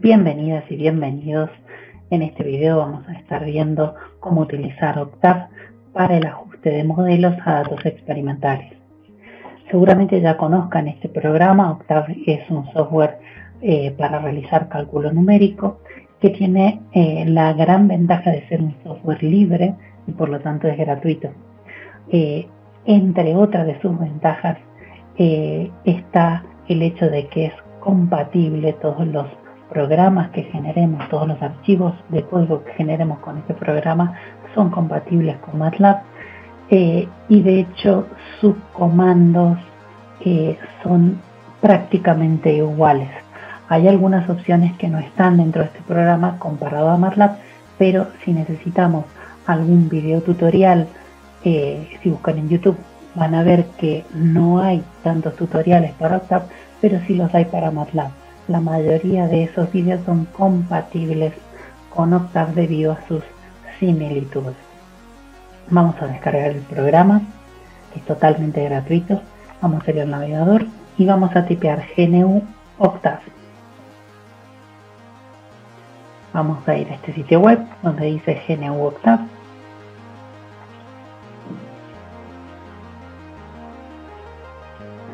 Bienvenidas y bienvenidos. En este video vamos a estar viendo cómo utilizar Octave para el ajuste de modelos a datos experimentales. Seguramente ya conozcan este programa. Octave es un software para realizar cálculo numérico que tiene la gran ventaja de ser un software libre y por lo tanto es gratuito. Entre otras de sus ventajas está el hecho de que es compatible. Todos los programas que generemos, todos los archivos de código que generemos con este programa son compatibles con MATLAB y de hecho sus comandos son prácticamente iguales. Hay algunas opciones que no están dentro de este programa comparado a MATLAB, pero si necesitamos algún video tutorial, si buscan en YouTube van a ver que no hay tantos tutoriales para Octave, pero sí los hay para MATLAB. La mayoría de esos vídeos son compatibles con Octave debido a sus similitudes. Vamos a descargar el programa, que es totalmente gratuito. Vamos a ir al navegador y vamos a tipear GNU Octave. Vamos a ir a este sitio web donde dice GNU Octave.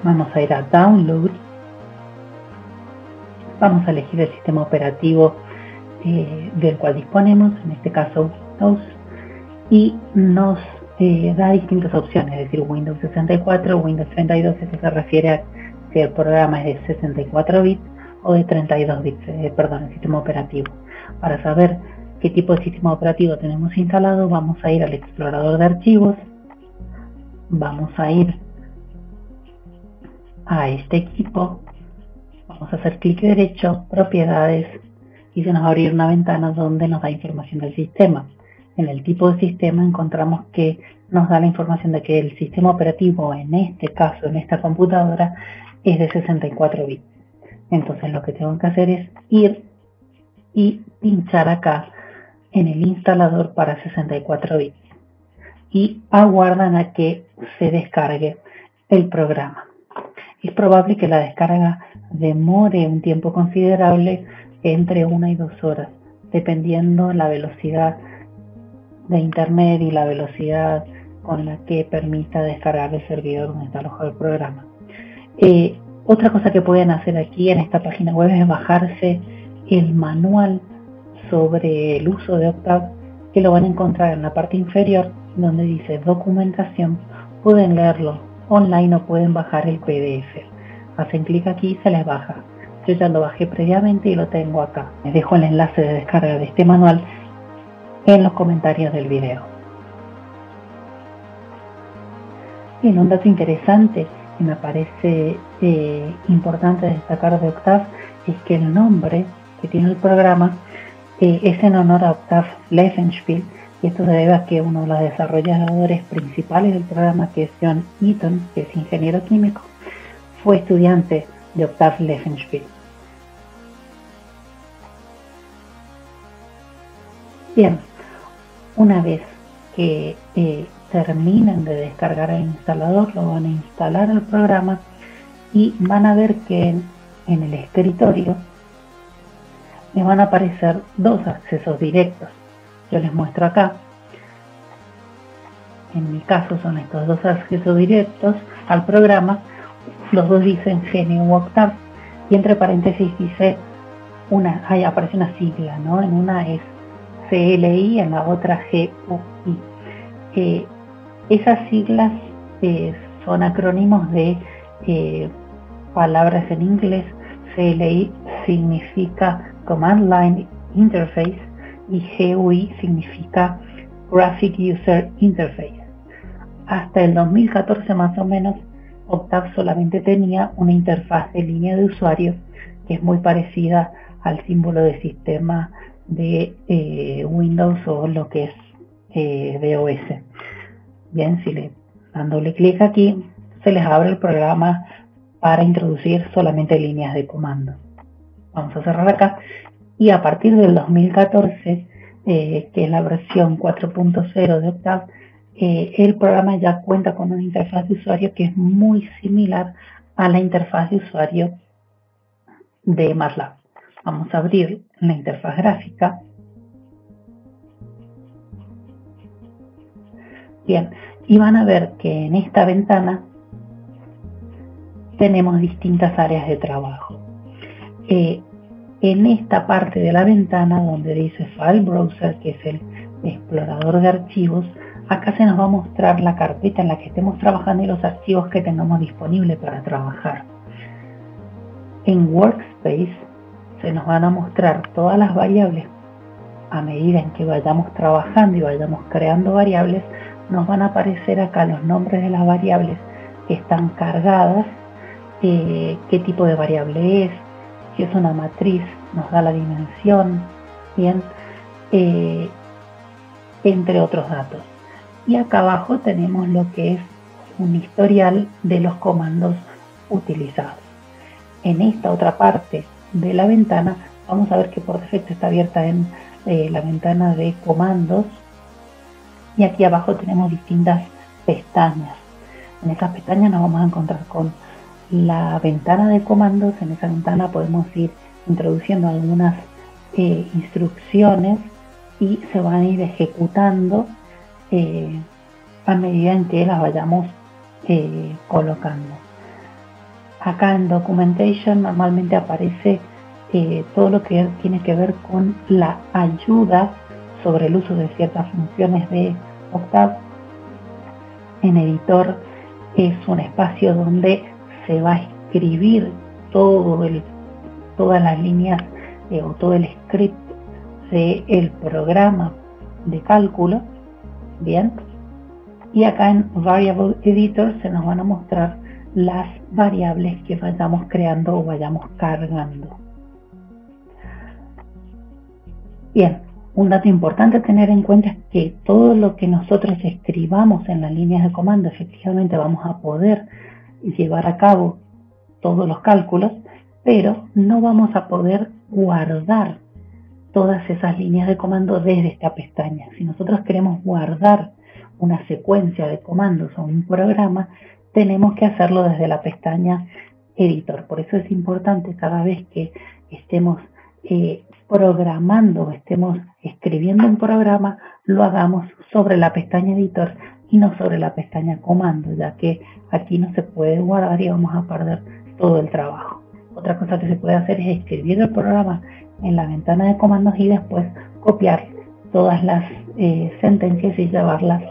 Vamos a ir a Download. Vamos a elegir el sistema operativo del cual disponemos, en este caso Windows, y nos da distintas opciones, es decir, Windows 64, Windows 32, eso se refiere a si el programa es de 64 bits o de 32 bits, el sistema operativo. Para saber qué tipo de sistema operativo tenemos instalado, vamos a ir al explorador de archivos, vamos a ir a este equipo, vamos a hacer clic derecho, propiedades, y se nos va a abrir una ventana donde nos da información del sistema. En el tipo de sistema encontramos que nos da la información de que el sistema operativo, en este caso, en esta computadora, es de 64 bits. Entonces lo que tengo que hacer es ir y pinchar acá en el instalador para 64 bits. Y aguardan a que se descargue el programa. Es probable que la descarga demore un tiempo considerable, entre 1 y 2 horas, dependiendo la velocidad de internet y la velocidad con la que permita descargar el servidor donde está alojado el programa. Otra cosa que pueden hacer aquí en esta página web es bajarse el manual sobre el uso de Octave, que lo van a encontrar en la parte inferior donde dice documentación. Pueden leerlo online o pueden bajar el PDF. Hacen clic aquí y se les baja. Yo ya lo bajé previamente y lo tengo acá. Les dejo el enlace de descarga de este manual en los comentarios del video. Bien, un dato interesante que me parece importante destacar de Octave es que el nombre que tiene el programa es en honor a Octave Leffenspiel, y esto se debe a que uno de los desarrolladores principales del programa, que es John Eaton, que es ingeniero químico, fue estudiante de Octave Leffenspiel. Bien, una vez que terminen de descargar el instalador, lo van a instalar al programa y van a ver que en el escritorio les van a aparecer dos accesos directos. Yo les muestro acá. En mi caso son estos dos accesos directos al programa. Los dos dicen GNU Octave y entre paréntesis dice ahí aparece una sigla, ¿no? En una es CLI, en la otra GUI. Esas siglas son acrónimos de palabras en inglés. CLI significa Command Line Interface y GUI significa Graphic User Interface. Hasta el 2014 más o menos, Octave solamente tenía una interfaz de línea de usuario que es muy parecida al símbolo de sistema de Windows o lo que es DOS. Bien, si le dan doble clic aquí, se les abre el programa para introducir solamente líneas de comando. Vamos a cerrar acá y a partir del 2014, que es la versión 4.0 de Octave, el programa ya cuenta con una interfaz de usuario que es muy similar a la interfaz de usuario de MATLAB. Vamos a abrir la interfaz gráfica. Bien, y van a ver que en esta ventana tenemos distintas áreas de trabajo. En esta parte de la ventana donde dice File Browser, que es el explorador de archivos, acá se nos va a mostrar la carpeta en la que estemos trabajando y los archivos que tengamos disponibles para trabajar. En Workspace se nos van a mostrar todas las variables. A medida en que vayamos trabajando y vayamos creando variables, nos van a aparecer acá los nombres de las variables que están cargadas, qué tipo de variable es, si es una matriz, nos da la dimensión, bien, entre otros datos. Y acá abajo tenemos lo que es un historial de los comandos utilizados. En esta otra parte de la ventana vamos a ver que por defecto está abierta en la ventana de comandos, y aquí abajo tenemos distintas pestañas. En esas pestañas nos vamos a encontrar con la ventana de comandos. En esa ventana podemos ir introduciendo algunas instrucciones y se van a ir ejecutando a medida en que las vayamos colocando. Acá en Documentation normalmente aparece todo lo que tiene que ver con la ayuda sobre el uso de ciertas funciones de Octave. En editor es un espacio donde se va a escribir todas las líneas o todo el script del programa de cálculo. Bien, y acá en Variable Editor se nos van a mostrar las variables que vayamos creando o vayamos cargando. Bien, un dato importante a tener en cuenta es que todo lo que nosotros escribamos en las líneas de comando, efectivamente vamos a poder llevar a cabo todos los cálculos, pero no vamos a poder guardar todas esas líneas de comando desde esta pestaña. Si nosotros queremos guardar una secuencia de comandos o un programa, tenemos que hacerlo desde la pestaña Editor. Por eso es importante cada vez que estemos programando o estemos escribiendo un programa, lo hagamos sobre la pestaña Editor y no sobre la pestaña Comando, ya que aquí no se puede guardar y vamos a perder todo el trabajo. Otra cosa que se puede hacer es escribir el programa en la ventana de comandos y después copiar todas las sentencias y llevarlas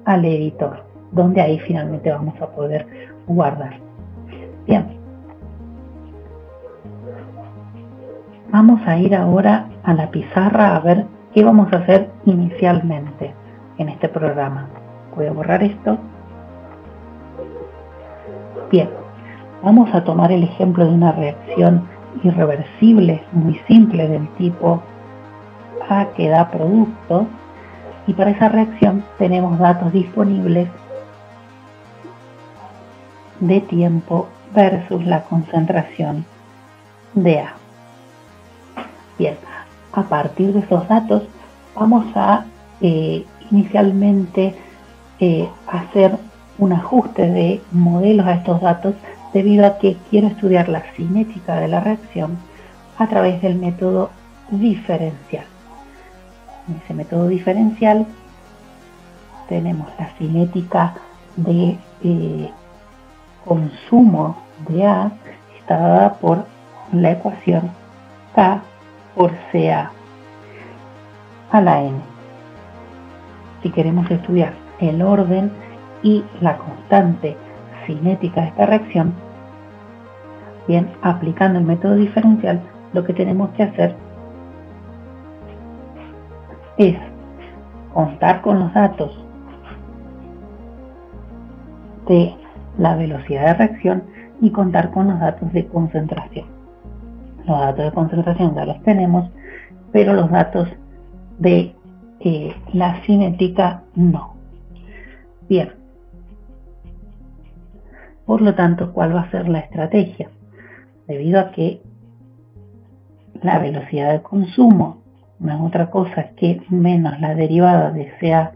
al editor, donde ahí finalmente vamos a poder guardar. Bien, vamos a ir ahora a la pizarra a ver qué vamos a hacer inicialmente en este programa. Voy a borrar esto. Bien, vamos a tomar el ejemplo de una reacción irreversible, muy simple, del tipo A que da producto, y para esa reacción tenemos datos disponibles de tiempo versus la concentración de A. Bien, a partir de esos datos vamos a inicialmente hacer un ajuste de modelos a estos datos, debido a que quiero estudiar la cinética de la reacción a través del método diferencial. En ese método diferencial tenemos la cinética de consumo de A, está dada por la ecuación K por CA a la N. Si queremos estudiar el orden y la constante cinética de esta reacción, bien, aplicando el método diferencial, lo que tenemos que hacer es contar con los datos de la velocidad de reacción y contar con los datos de concentración. Los datos de concentración ya los tenemos, pero los datos de la cinética no. Bien, por lo tanto, ¿cuál va a ser la estrategia? Debido a que la velocidad de consumo no es otra cosa que menos la derivada de CA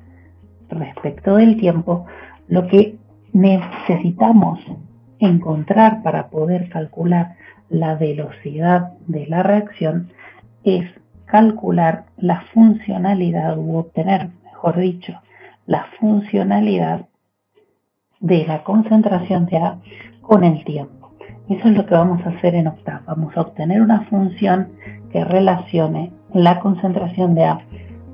respecto del tiempo, lo que necesitamos encontrar para poder calcular la velocidad de la reacción es calcular la funcionalidad u obtener, mejor dicho, la funcionalidad de la concentración de A con el tiempo. Eso es lo que vamos a hacer en Octave. Vamos a obtener una función que relacione la concentración de A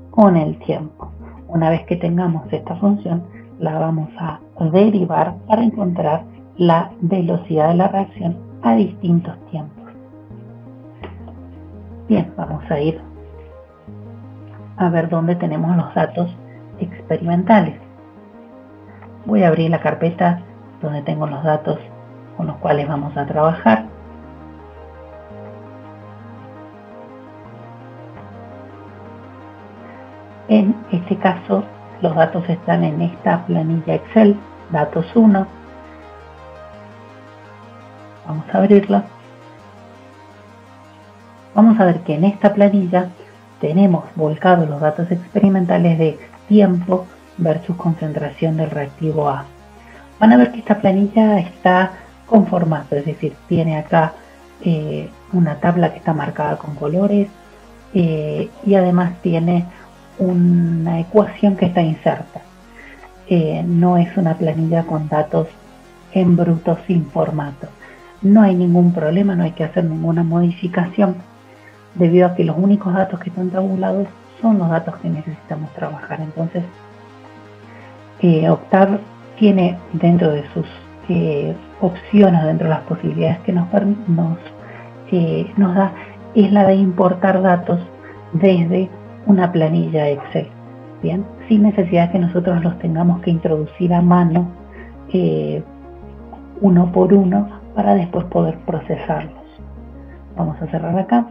con el tiempo. Una vez que tengamos esta función, la vamos a derivar para encontrar la velocidad de la reacción a distintos tiempos. Bien, vamos a ir a ver dónde tenemos los datos experimentales. Voy a abrir la carpeta donde tengo los datos con los cuales vamos a trabajar. En este caso, los datos están en esta planilla Excel, datos 1. Vamos a abrirla. Vamos a ver que en esta planilla tenemos volcados los datos experimentales de tiempo versus concentración del reactivo A. Van a ver que esta planilla está con formato, es decir, tiene acá una tabla que está marcada con colores y además tiene una ecuación que está inserta. No es una planilla con datos en bruto sin formato. No hay ningún problema, no hay que hacer ninguna modificación, debido a que los únicos datos que están tabulados son los datos que necesitamos trabajar. Entonces, Octave tiene dentro de sus opciones, dentro de las posibilidades que nos da, es la de importar datos desde una planilla Excel, bien, sin necesidad de que nosotros los tengamos que introducir a mano uno por uno para después poder procesarlos. Vamos a cerrar acá,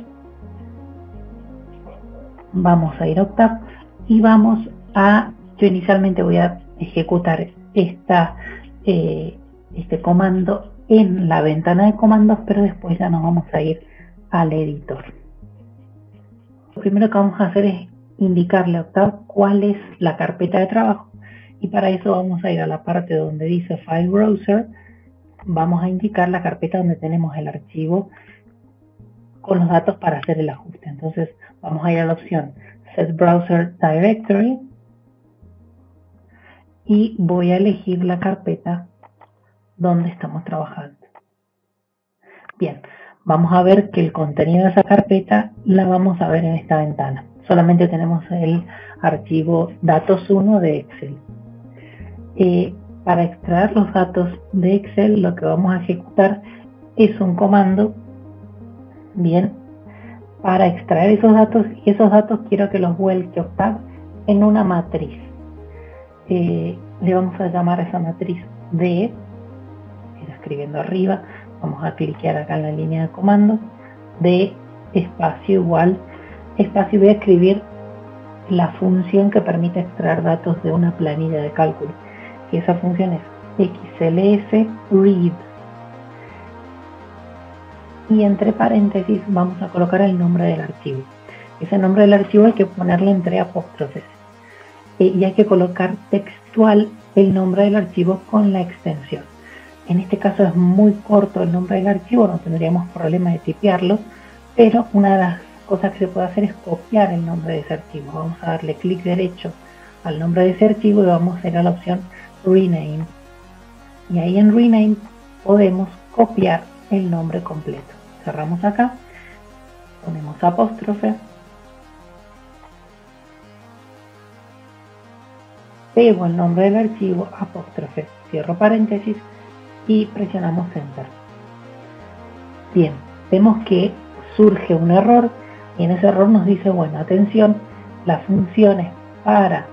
vamos a ir a Octave y yo inicialmente voy a ejecutar este comando en la ventana de comandos, pero después ya nos vamos a ir al editor. Lo primero que vamos a hacer es indicarle a Octave cuál es la carpeta de trabajo, y para eso vamos a ir a la parte donde dice File Browser. Vamos a indicar la carpeta donde tenemos el archivo con los datos para hacer el ajuste. Entonces vamos a ir a la opción Set Browser Directory y voy a elegir la carpeta donde estamos trabajando. Bien, vamos a ver que el contenido de esa carpeta la vamos a ver en esta ventana. Solamente tenemos el archivo datos 1 de Excel. Para extraer los datos de Excel, lo que vamos a ejecutar es un comando, bien, para extraer esos datos, y esos datos quiero que los vuelque Octave en una matriz. Le vamos a llamar a esa matriz D, escribiendo arriba, vamos a cliquear acá en la línea de comandos, D espacio igual, espacio, y voy a escribir la función que permite extraer datos de una planilla de cálculo, y esa función es XLS read, y entre paréntesis vamos a colocar el nombre del archivo. Ese nombre del archivo hay que ponerle entre apóstrofes, y hay que colocar textual el nombre del archivo con la extensión. En este caso es muy corto el nombre del archivo, no tendríamos problema de tipearlo, pero una de las cosas que se puede hacer es copiar el nombre de ese archivo. Vamos a darle clic derecho al nombre de ese archivo y vamos a ir a la opción Rename. Y ahí en Rename podemos copiar el nombre completo. Cerramos acá, ponemos apóstrofe, pego el nombre del archivo, apóstrofe, cierro paréntesis y presionamos Enter. Bien, vemos que surge un error y en ese error nos dice, bueno, atención, las funciones para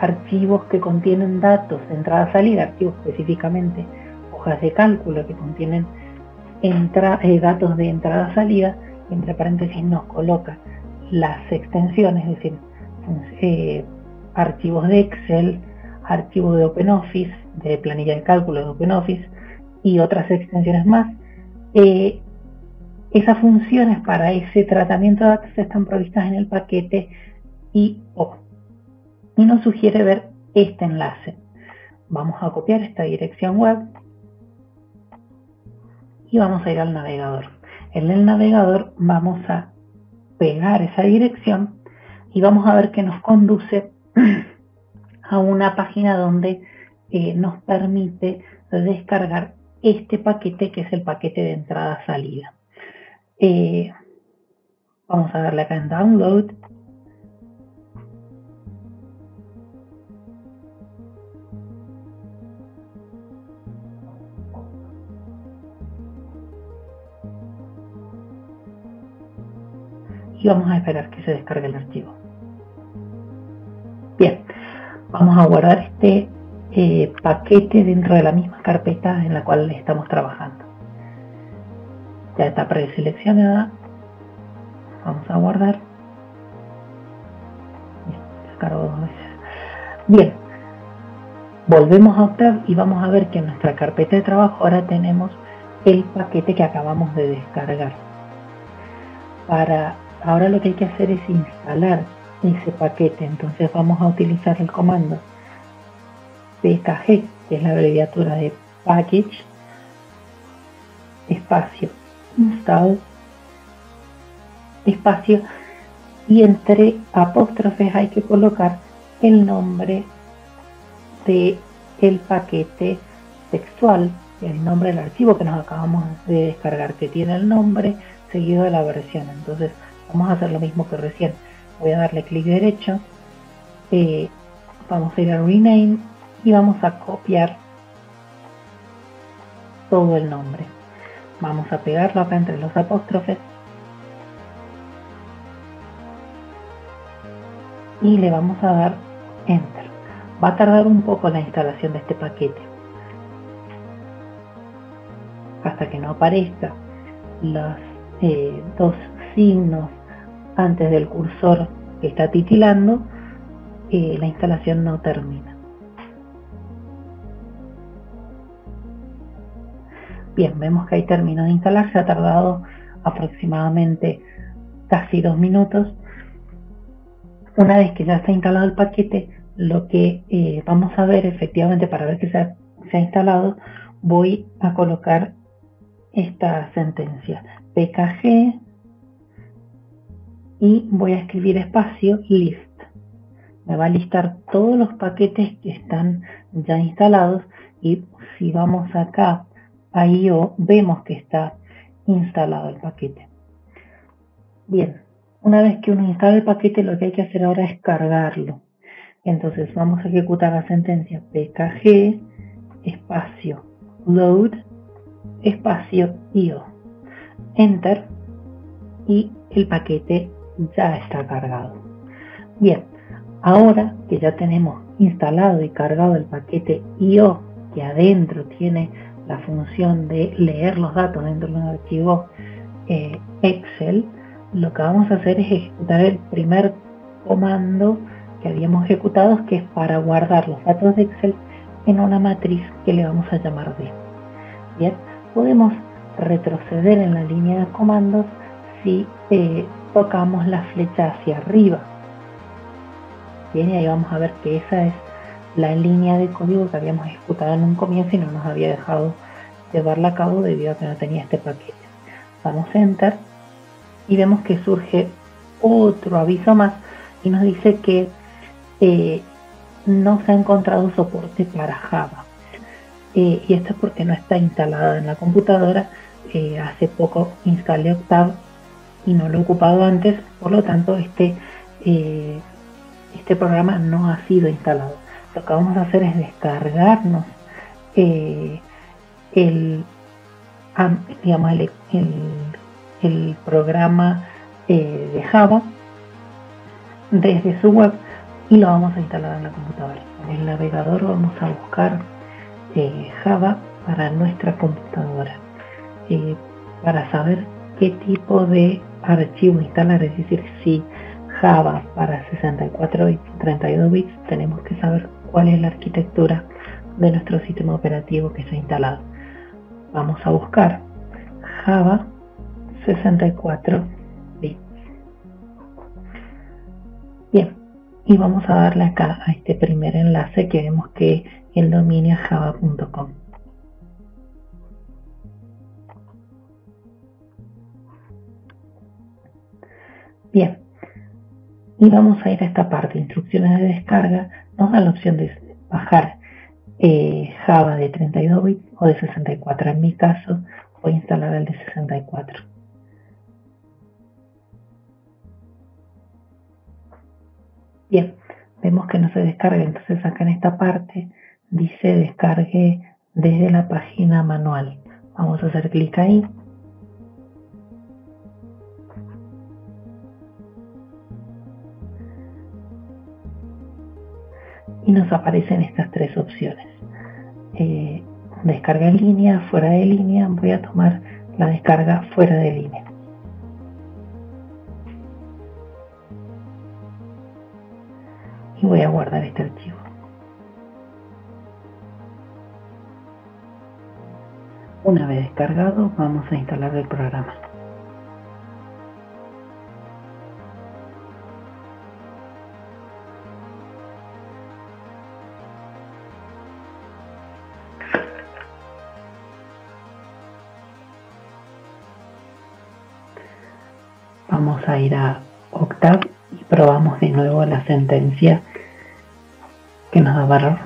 archivos que contienen datos de entrada-salida, archivos específicamente hojas de cálculo que contienen datos de entrada-salida, entre paréntesis nos coloca las extensiones, es decir, archivos de Excel, archivos de OpenOffice, de planilla de cálculo de OpenOffice y otras extensiones más. Esas funciones para ese tratamiento de datos están provistas en el paquete IO. y nos sugiere ver este enlace. Vamos a copiar esta dirección web y vamos a ir al navegador. En el navegador vamos a pegar esa dirección y vamos a ver que nos conduce a una página donde nos permite descargar este paquete, que es el paquete de entrada-salida. Vamos a darle acá en Download. Y vamos a esperar que se descargue el archivo. Bien, vamos a guardar este paquete dentro de la misma carpeta en la cual estamos trabajando. Ya está preseleccionada. Vamos a guardar. Descargo 2 veces. Bien, volvemos a Octave y vamos a ver que en nuestra carpeta de trabajo ahora tenemos el paquete que acabamos de descargar. Ahora lo que hay que hacer es instalar ese paquete. Entonces vamos a utilizar el comando pkg, que es la abreviatura de package, espacio install, espacio, y entre apóstrofes hay que colocar el nombre de el paquete textual, el nombre del archivo que nos acabamos de descargar, que tiene el nombre seguido de la versión. Entonces vamos a hacer lo mismo que recién. Voy a darle clic derecho, vamos a ir a Rename y vamos a copiar todo el nombre. Vamos a pegarlo acá entre los apóstrofes y le vamos a dar Enter. Va a tardar un poco la instalación de este paquete hasta que no aparezca los dos signos antes del cursor que está titilando. La instalación no termina. Bien, vemos que ahí terminó de instalarse. Ha tardado aproximadamente casi 2 minutos. Una vez que ya está instalado el paquete, lo que vamos a ver efectivamente, para ver que se ha instalado, voy a colocar esta sentencia pkg y voy a escribir espacio list. Me va a listar todos los paquetes que están ya instalados, y si vamos acá a IO vemos que está instalado el paquete. Bien, una vez que uno instala el paquete, lo que hay que hacer ahora es cargarlo. Entonces vamos a ejecutar la sentencia pkg espacio load espacio IO, Enter, y el paquete ya está cargado. Bien, ahora que ya tenemos instalado y cargado el paquete IO, que adentro tiene la función de leer los datos dentro de un archivo Excel, lo que vamos a hacer es ejecutar el primer comando que habíamos ejecutado, que es para guardar los datos de Excel en una matriz que le vamos a llamar D. Bien, podemos retroceder en la línea de comandos si tocamos la flecha hacia arriba. Bien, y ahí vamos a ver que esa es la línea de código que habíamos ejecutado en un comienzo y no nos había dejado llevarla a cabo debido a que no tenía este paquete. Damos Enter y vemos que surge otro aviso más y nos dice que no se ha encontrado soporte para Java. Y esto es porque no está instalada en la computadora. Hace poco instalé Octave y no lo he ocupado antes, por lo tanto este programa no ha sido instalado. Lo que vamos a hacer es descargarnos el programa de Java desde su web y lo vamos a instalar en la computadora. En el navegador vamos a buscar Java para nuestra computadora, para saber qué tipo de archivo instalar, es decir, si Java para 64 bits o 32 bits, tenemos que saber cuál es la arquitectura de nuestro sistema operativo que se ha instalado. Vamos a buscar Java 64 bits. Bien, y vamos a darle acá a este primer enlace que vemos que el dominio es java.com. Bien, y vamos a ir a esta parte, instrucciones de descarga. Nos da la opción de bajar Java de 32 bits o de 64. En mi caso voy a instalar el de 64. Bien, vemos que no se descarga, entonces acá en esta parte dice descargue desde la página manual. Vamos a hacer clic ahí. Y nos aparecen estas tres opciones. Descarga en línea, fuera de línea. Voy a tomar la descarga fuera de línea. Y voy a guardar este archivo. Una vez descargado, vamos a instalar el programa. Vamos a ir a Octave y probamos de nuevo la sentencia que nos da error.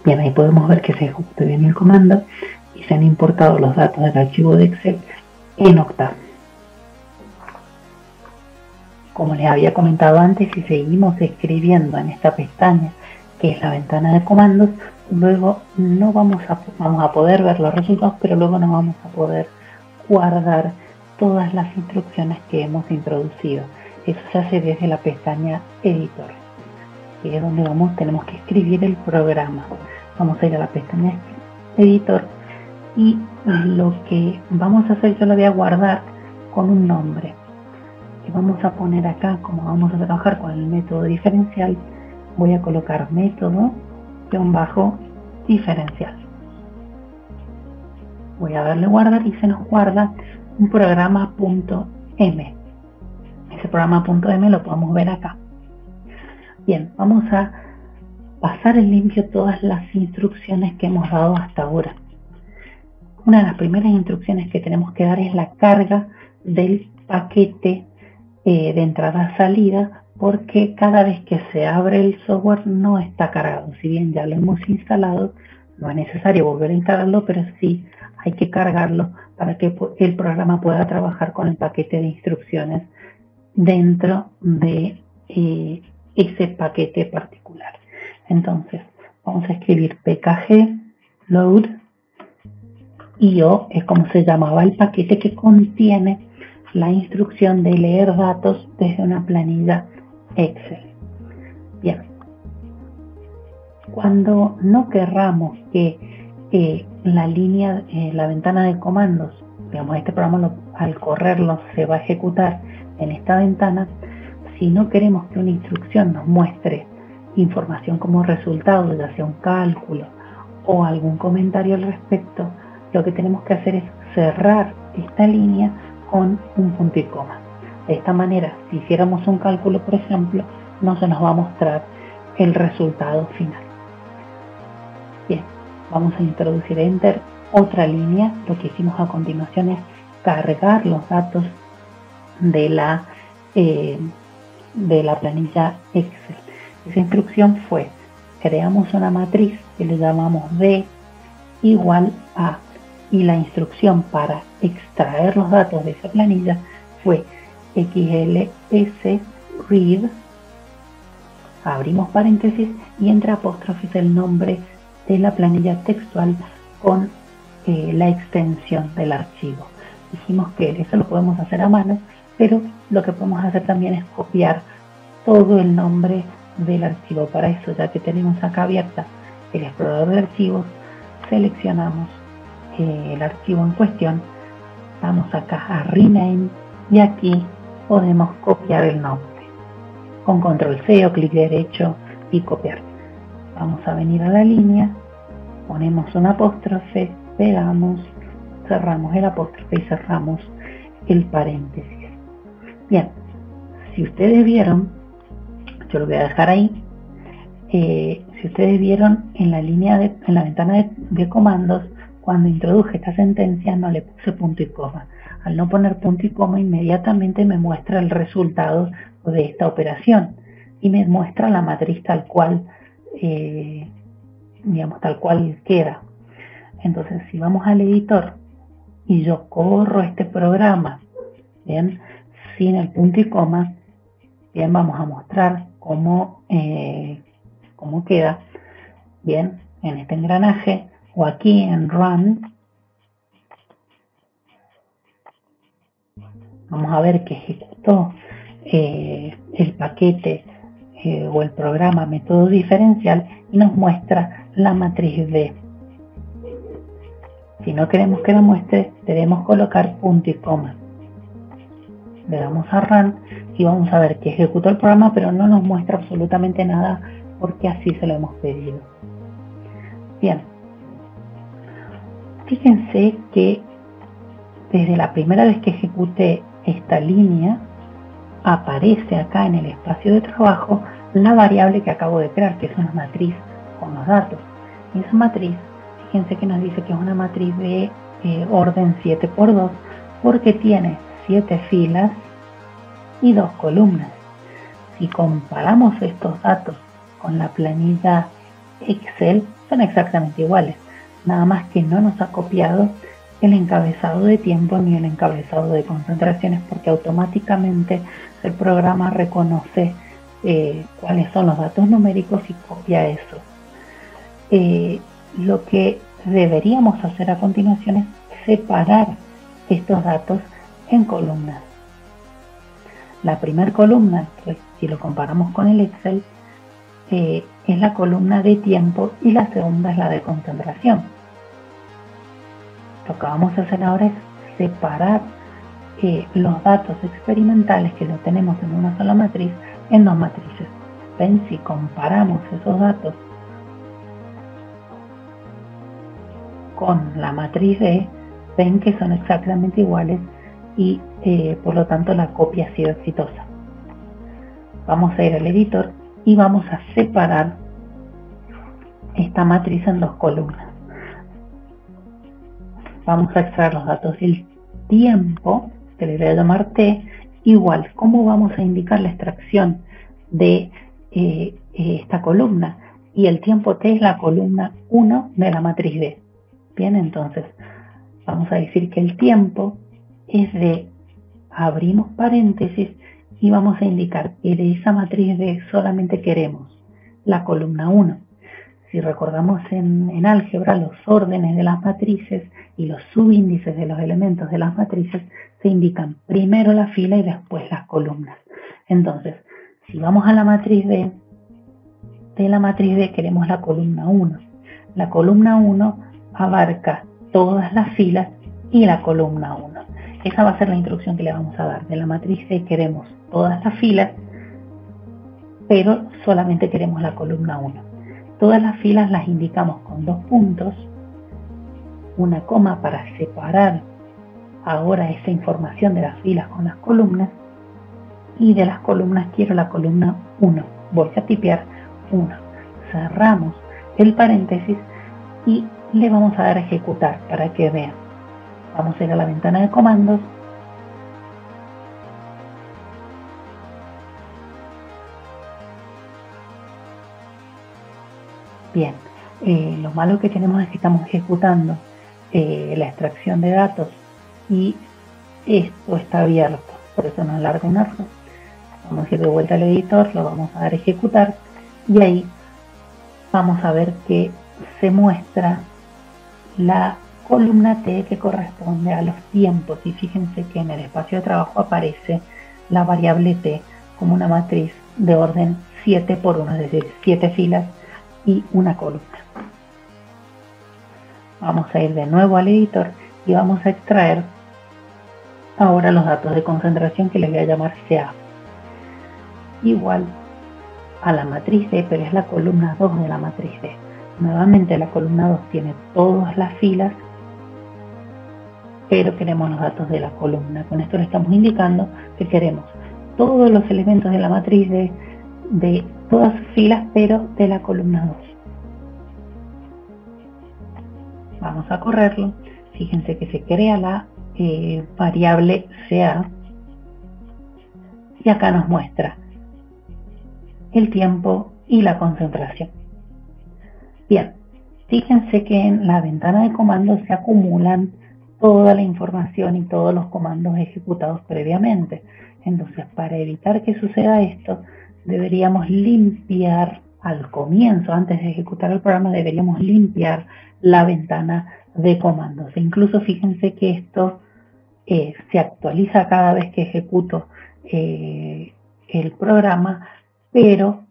Bien, ahí podemos ver que se ejecuta bien el comando y se han importado los datos del archivo de Excel en Octave. Como les había comentado antes, si seguimos escribiendo en esta pestaña, que es la ventana de comandos, luego no vamos a poder ver los resultados, pero luego no vamos a poder guardar todas las instrucciones que hemos introducido. Eso se hace desde la pestaña Editor, que es donde tenemos que escribir el programa. Vamos a ir a la pestaña Editor y lo que vamos a hacer, yo lo voy a guardar con un nombre. Y vamos a poner acá, como vamos a trabajar con el método diferencial, voy a colocar método-diferencial. Voy a darle guardar y se nos guarda un programa.m. Ese programa.m lo podemos ver acá. Bien, vamos a pasar en limpio todas las instrucciones que hemos dado hasta ahora. Una de las primeras instrucciones que tenemos que dar es la carga del paquete de entrada-salida, porque cada vez que se abre el software no está cargado. Si bien ya lo hemos instalado, no es necesario volver a instalarlo, pero sí hay que cargarlo para que el programa pueda trabajar con el paquete de instrucciones dentro de ese paquete particular. Entonces vamos a escribir pkg load io, es como se llamaba el paquete que contiene la instrucción de leer datos desde una planilla Excel. Bien, cuando no querramos que la ventana de comandos, digamos, este programa al correrlo se va a ejecutar en esta ventana, si no queremos que una instrucción nos muestre información como resultado, ya sea un cálculo o algún comentario al respecto, lo que tenemos que hacer es cerrar esta línea con un punto y coma. De esta manera, si hiciéramos un cálculo, por ejemplo, no se nos va a mostrar el resultado final. Bien, vamos a introducir Enter, otra línea. Lo que hicimos a continuación es cargar los datos de la planilla Excel. Esa instrucción fue: creamos una matriz que le llamamos D igual a, y la instrucción para extraer los datos de esa planilla fue xls read, abrimos paréntesis y entre apóstrofes el nombre de la planilla textual con la extensión del archivo. Dijimos que eso lo podemos hacer a mano, pero lo que podemos hacer también es copiar todo el nombre del archivo. Para eso, ya que tenemos acá abierta el explorador de archivos, seleccionamos el archivo en cuestión, vamos acá a Rename y aquí podemos copiar el nombre con control C o clic derecho y copiar. Vamos a venir a la línea, ponemos un apóstrofe, pegamos, cerramos el apóstrofe y cerramos el paréntesis. Bien, Si ustedes vieron, yo lo voy a dejar ahí, si ustedes vieron en la ventana de comandos, cuando introduje esta sentencia no le puse punto y coma. Al no poner punto y coma, inmediatamente me muestra el resultado de esta operación y me muestra la matriz tal cual, tal cual queda. Entonces, si vamos al editor y yo corro este programa, bien, sin el punto y coma, bien, vamos a mostrar cómo queda, bien, en este engranaje o aquí en Run. Vamos a ver que ejecutó el paquete o el programa método diferencial y nos muestra la matriz D. Si no queremos que la muestre, debemos colocar punto y coma. Le damos a Run y vamos a ver que ejecutó el programa, pero no nos muestra absolutamente nada porque así se lo hemos pedido. Bien, fíjense que desde la primera vez que ejecute esta línea, aparece acá en el espacio de trabajo la variable que acabo de crear, que es una matriz con los datos. Y esa matriz, fíjense que nos dice que es una matriz de orden 7×2 porque tiene 7 filas y 2 columnas. Si comparamos estos datos con la planilla Excel, son exactamente iguales, nada más que no nos ha copiado el encabezado de tiempo ni el encabezado de concentraciones, porque automáticamente el programa reconoce cuáles son los datos numéricos y copia eso. Lo que deberíamos hacer a continuación es separar estos datos en columnas. La primera columna, si lo comparamos con el Excel, es la columna de tiempo y la segunda es la de concentración. Lo que vamos a hacer ahora es separar los datos experimentales que lo tenemos en una sola matriz en dos matrices. ¿Ven? Si comparamos esos datos con la matriz D, ven que son exactamente iguales y por lo tanto la copia ha sido exitosa. Vamos a ir al editor y vamos a separar esta matriz en dos columnas. Vamos a extraer los datos del tiempo, que le voy a llamar T, igual. ¿Cómo vamos a indicar la extracción de esta columna? Y el tiempo T es la columna 1 de la matriz D. Bien, entonces vamos a decir que el tiempo es de, abrimos paréntesis y vamos a indicar que de esa matriz D solamente queremos la columna 1. Si recordamos en álgebra, los órdenes de las matrices y los subíndices de los elementos de las matrices se indican primero la fila y después las columnas. Entonces, si vamos a la matriz D, de la matriz D queremos la columna 1. La columna 1 abarca todas las filas y la columna 1. Esa va a ser la instrucción que le vamos a dar. De la matriz D queremos todas las filas, pero solamente queremos la columna 1. Todas las filas las indicamos con 2 puntos, una coma para separar ahora esa información de las filas con las columnas, y de las columnas quiero la columna 1. Voy a tipear 1. Cerramos el paréntesis y le vamos a dar a ejecutar para que vean. Vamos a ir a la ventana de comandos. Bien, lo malo que tenemos es que estamos ejecutando la extracción de datos y esto está abierto, por eso nos larga un error. Vamos a ir de vuelta al editor, lo vamos a dar a ejecutar y ahí vamos a ver que se muestra la columna T que corresponde a los tiempos, y fíjense que en el espacio de trabajo aparece la variable T como una matriz de orden 7×1, es decir, 7 filas y una columna. Vamos a ir de nuevo al editor y vamos a extraer ahora los datos de concentración que les voy a llamar CA. Igual a la matriz D, pero es la columna 2 de la matriz D. Nuevamente la columna 2 tiene todas las filas, pero queremos los datos de la columna. Con esto le estamos indicando que queremos todos los elementos de la matriz de todas sus filas, pero de la columna 2. Vamos a correrlo. Fíjense que se crea la variable CA y acá nos muestra el tiempo y la concentración. Bien, fíjense que en la ventana de comandos se acumulan toda la información y todos los comandos ejecutados previamente. Entonces, para evitar que suceda esto, deberíamos limpiar al comienzo, antes de ejecutar el programa, deberíamos limpiar la ventana de comandos. E incluso fíjense que esto se actualiza cada vez que ejecuto el programa, pero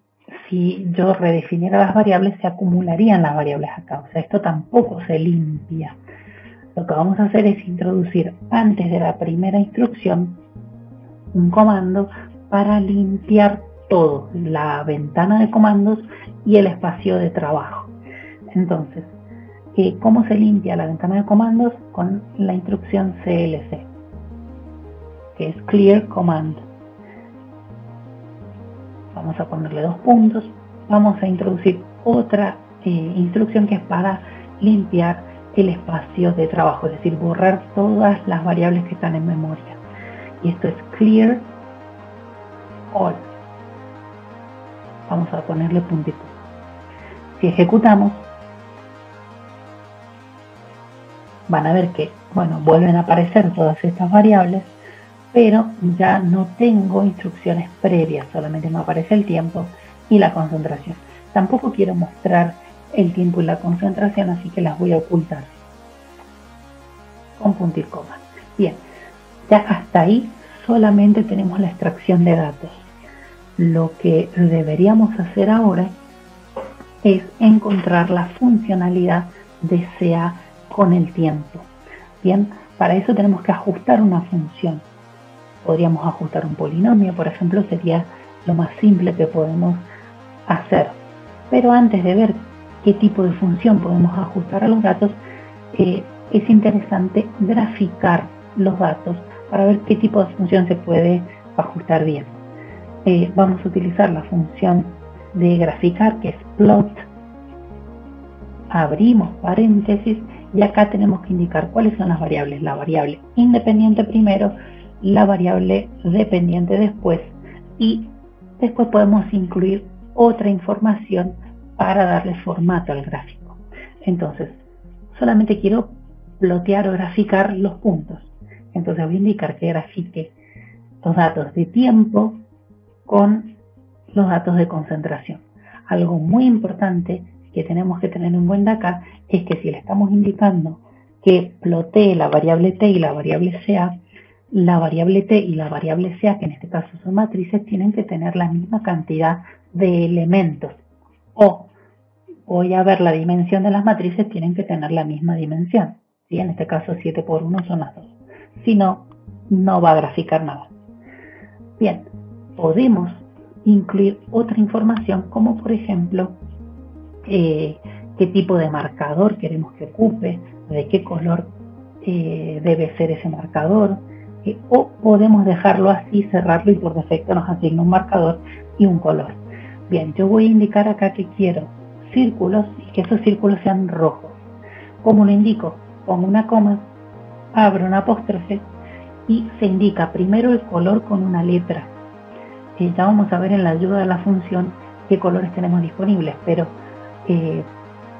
si yo redefiniera las variables, se acumularían las variables acá. O sea, esto tampoco se limpia. Lo que vamos a hacer es introducir antes de la primera instrucción un comando para limpiar todo, la ventana de comandos y el espacio de trabajo. Entonces, ¿cómo se limpia la ventana de comandos? Con la instrucción CLC, que es Clear Command. Vamos a ponerle 2 puntos. Vamos a introducir otra instrucción que es para limpiar el espacio de trabajo, es decir, borrar todas las variables que están en memoria. Y esto es Clear All. Vamos a ponerle puntito. Si ejecutamos, van a ver que, bueno, vuelven a aparecer todas estas variables, pero ya no tengo instrucciones previas, solamente me aparece el tiempo y la concentración. Tampoco quiero mostrar el tiempo y la concentración, así que las voy a ocultar con punto y coma. Bien, ya hasta ahí solamente tenemos la extracción de datos. Lo que deberíamos hacer ahora es encontrar la funcionalidad de CA con el tiempo. Bien, para eso tenemos que ajustar una función. Podríamos ajustar un polinomio, por ejemplo, sería lo más simple que podemos hacer. Pero antes de ver qué tipo de función podemos ajustar a los datos, es interesante graficar los datos para ver qué tipo de función se puede ajustar bien. Vamos a utilizar la función de graficar, que es plot. Abrimos paréntesis y acá tenemos que indicar cuáles son las variables. La variable independiente primero, la variable dependiente después, y después podemos incluir otra información para darle formato al gráfico. Entonces, solamente quiero plotear o graficar los puntos. Entonces voy a indicar que grafique los datos de tiempo con los datos de concentración. Algo muy importante que tenemos que tener en cuenta acá es que si le estamos indicando que plotee la variable t y la variable ca, la variable t y la variable ca, que en este caso son matrices, tienen que tener la misma cantidad de elementos. O voy a ver la dimensión de las matrices, tienen que tener la misma dimensión. ¿Sí? En este caso 7 por 1 son las 2. Si no, no va a graficar nada. Bien, podemos incluir otra información, como por ejemplo qué tipo de marcador queremos que ocupe, de qué color debe ser ese marcador, o podemos dejarlo así, cerrarlo y por defecto nos asigna un marcador y un color. Bien, yo voy a indicar acá que quiero círculos y que esos círculos sean rojos. ¿Cómo lo indico? Pongo una coma, abro una apóstrofe y se indica primero el color con una letra. Ya vamos a ver en la ayuda de la función qué colores tenemos disponibles, pero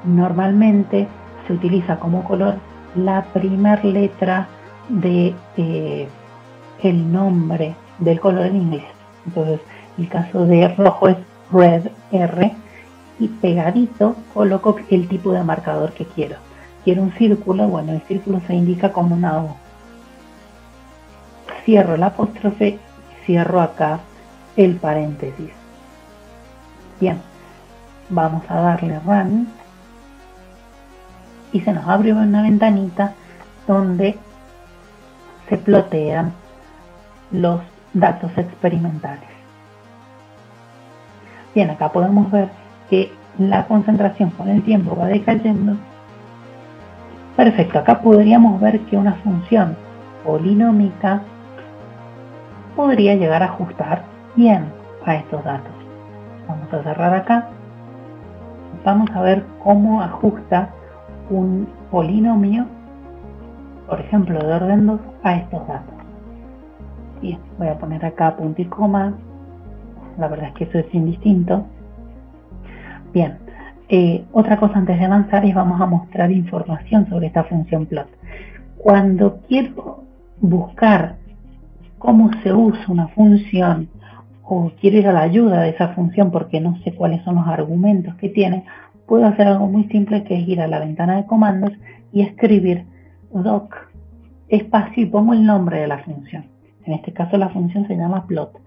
normalmente se utiliza como color la primera letra de el nombre del color en inglés. Entonces, el caso de rojo es red, R, y pegadito coloco el tipo de marcador que quiero. Quiero un círculo, bueno, el círculo se indica como una O. Cierro la apóstrofe, cierro acá el paréntesis. Bien, vamos a darle Run y se nos abre una ventanita donde se plotean los datos experimentales. Bien, acá podemos ver que la concentración con el tiempo va decayendo. Perfecto, acá podríamos ver que una función polinómica podría llegar a ajustar bien a estos datos. Vamos a cerrar acá. Vamos a ver cómo ajusta un polinomio, por ejemplo, de orden 2 a estos datos. Bien, voy a poner acá punto y coma. La verdad es que eso es indistinto. Bien, otra cosa antes de avanzar es vamos a mostrar información sobre esta función plot. Cuando quiero buscar cómo se usa una función o quiero ir a la ayuda de esa función porque no sé cuáles son los argumentos que tiene, puedo hacer algo muy simple, que es ir a la ventana de comandos y escribir doc espacio y pongo el nombre de la función. En este caso la función se llama plot.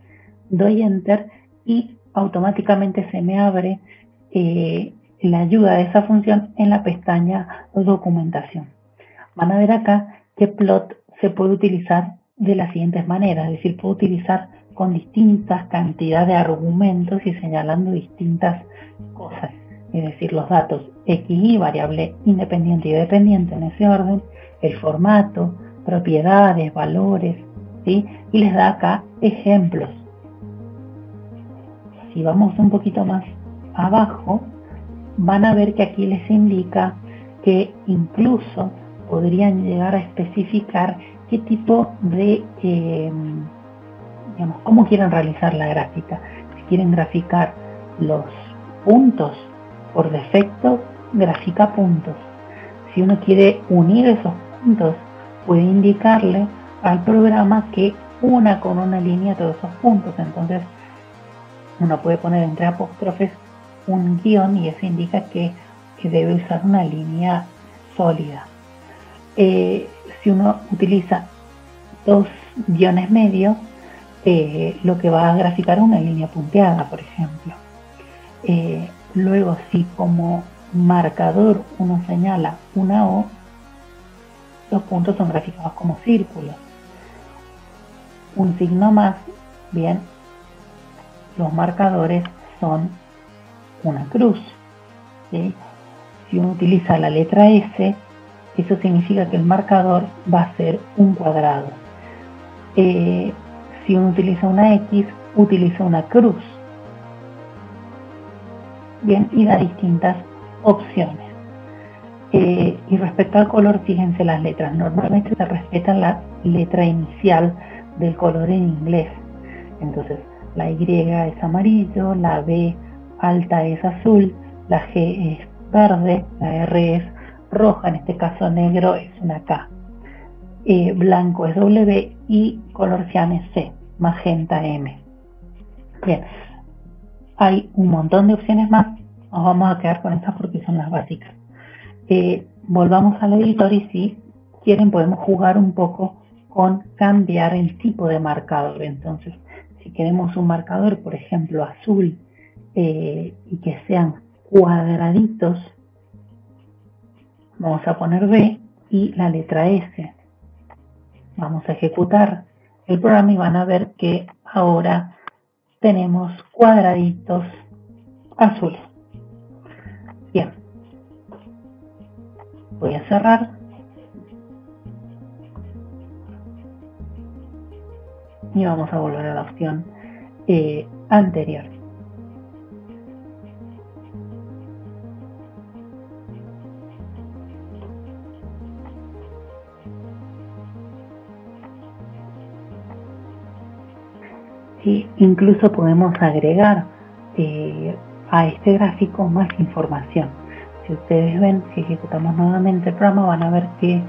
Doy enter y automáticamente se me abre la ayuda de esa función en la pestaña documentación. Van a ver acá que plot se puede utilizar de las siguientes maneras, es decir, puedo utilizar con distintas cantidades de argumentos y señalando distintas cosas, es decir, los datos x, y variable independiente y dependiente en ese orden, el formato, propiedades, valores, ¿sí? Y les da acá ejemplos. Si vamos un poquito más abajo, van a ver que aquí les indica que incluso podrían llegar a especificar qué tipo de, digamos, cómo quieren realizar la gráfica. Si quieren graficar los puntos, por defecto grafica puntos. Si uno quiere unir esos puntos, puede indicarle al programa que una con una línea todos esos puntos. Entonces uno puede poner entre apóstrofes un guión y eso indica que debe usar una línea sólida. Si uno utiliza dos guiones medios, lo que va a graficar es una línea punteada, por ejemplo. Luego, si como marcador uno señala una O, los puntos son graficados como círculos. Un signo más, bien, los marcadores son una cruz, ¿sí? Si uno utiliza la letra S, eso significa que el marcador va a ser un cuadrado. Si uno utiliza una X, utiliza una cruz. Bien, y da distintas opciones. Y respecto al color, fíjense las letras. Normalmente se respeta la letra inicial del color en inglés. Entonces, la Y es amarillo, la B alta es azul, la G es verde, la R es roja, en este caso negro es una K, blanco es W y color cian es C, magenta M. Bien, hay un montón de opciones más, nos vamos a quedar con estas porque son las básicas. Volvamos al editor y si quieren podemos jugar un poco con cambiar el tipo de marcador. Entonces, si queremos un marcador, por ejemplo, azul, y que sean cuadraditos, vamos a poner B y la letra S. Vamos a ejecutar el programa y van a ver que ahora tenemos cuadraditos azules. Bien, voy a cerrar y vamos a volver a la opción anterior. Y incluso podemos agregar a este gráfico más información. Si ustedes ven, si ejecutamos nuevamente el programa, van a ver que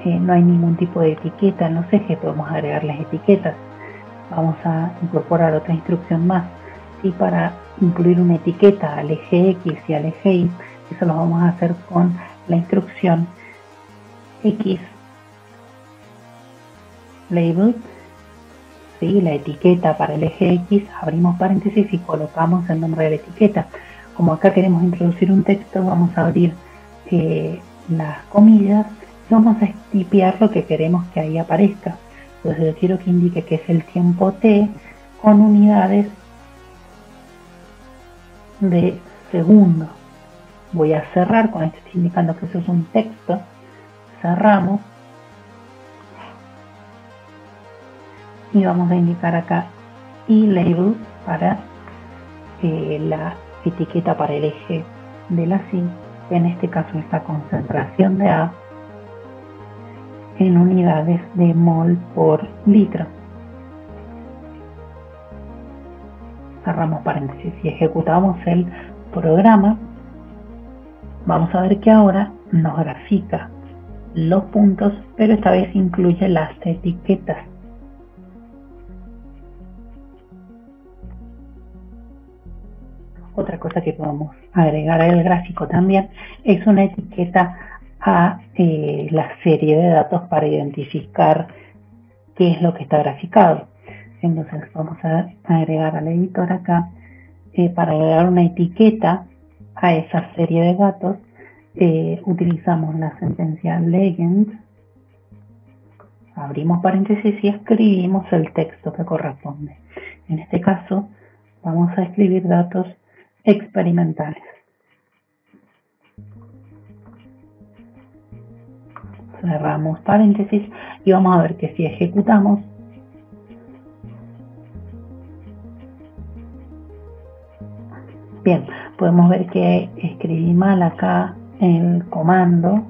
no hay ningún tipo de etiqueta en los ejes, podemos agregar las etiquetas. Vamos a incorporar otra instrucción más, y para incluir una etiqueta al eje X y al eje Y, eso lo vamos a hacer con la instrucción X label, ¿sí? La etiqueta para el eje X, abrimos paréntesis y colocamos el nombre de la etiqueta. Como acá queremos introducir un texto, vamos a abrir las comillas y vamos a tipear lo que queremos que ahí aparezca. Entonces yo quiero que indique que es el tiempo T con unidades de segundo. Voy a cerrar, con esto estoy indicando que eso es un texto. Cerramos. y vamos a indicar acá e-label para la etiqueta para el eje de la C, que en este caso es la concentración de A en unidades de mol por litro. Cerramos paréntesis y ejecutamos el programa. Vamos a ver que ahora nos grafica los puntos, pero esta vez incluye las etiquetas. Otra cosa que podemos agregar al gráfico también es una etiqueta a la serie de datos para identificar qué es lo que está graficado. Entonces vamos a agregar al editor acá, para agregar una etiqueta a esa serie de datos, utilizamos la sentencia legend, abrimos paréntesis y escribimos el texto que corresponde. En este caso vamos a escribir datos experimentales. Cerramos paréntesis y vamos a ver que si ejecutamos, bien, podemos ver que escribí mal acá el comando.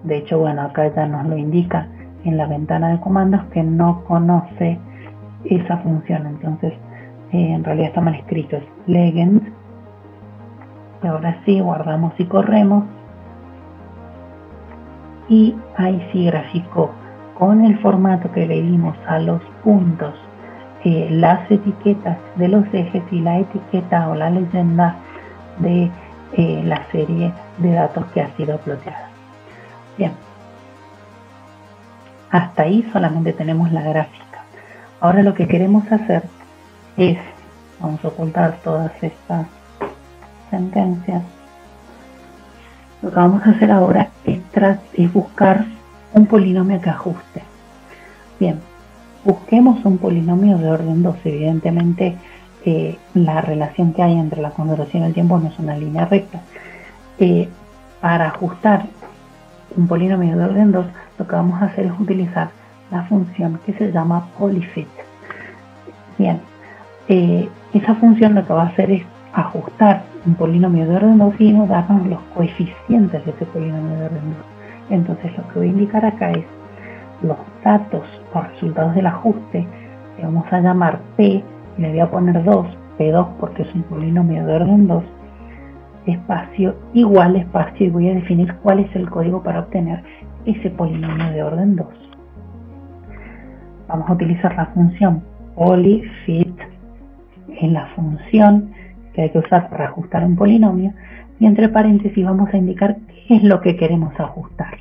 De hecho, bueno, acá ya nos lo indica en la ventana de comandos que no conoce esa función. Entonces, en realidad está mal escrito, es legend. Y ahora sí, guardamos y corremos. Y ahí sí graficó con el formato que le dimos a los puntos, las etiquetas de los ejes y la etiqueta o la leyenda de la serie de datos que ha sido ploteada. Bien, hasta ahí solamente tenemos la gráfica. Ahora lo que queremos hacer es, vamos a ocultar todas estas sentencias. Lo que vamos a hacer ahora es buscar un polinomio que ajuste. Bien, busquemos un polinomio de orden 2. Evidentemente, la relación que hay entre la conservación y el tiempo no es una línea recta. Para ajustar un polinomio de orden 2, lo que vamos a hacer es utilizar la función que se llama polyfit. Bien, esa función lo que va a hacer es ajustar un polinomio de orden 2 y nos darnos los coeficientes de ese polinomio de orden 2. Entonces lo que voy a indicar acá es los datos o resultados del ajuste, que vamos a llamar P, y le voy a poner 2, P2 porque es un polinomio de orden 2, espacio igual espacio, y voy a definir cuál es el código para obtener ese polinomio de orden 2. Vamos a utilizar la función polyfit en la función que hay que usar para ajustar un polinomio, y entre paréntesis vamos a indicar qué es lo que queremos ajustar.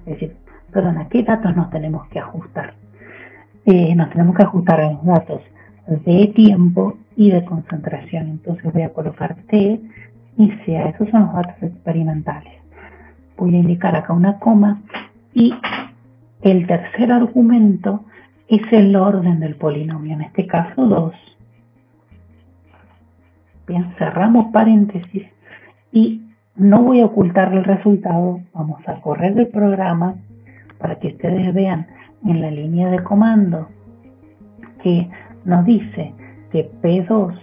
Es decir, perdona, ¿qué datos nos tenemos que ajustar? Nos tenemos que ajustar a los datos de tiempo y de concentración. Entonces voy a colocar T y CA, esos son los datos experimentales. Voy a indicar acá una coma y el tercer argumento es el orden del polinomio, en este caso 2. Bien, cerramos paréntesis y no voy a ocultar el resultado. Vamos a correr el programa para que ustedes vean en la línea de comando que nos dice que P2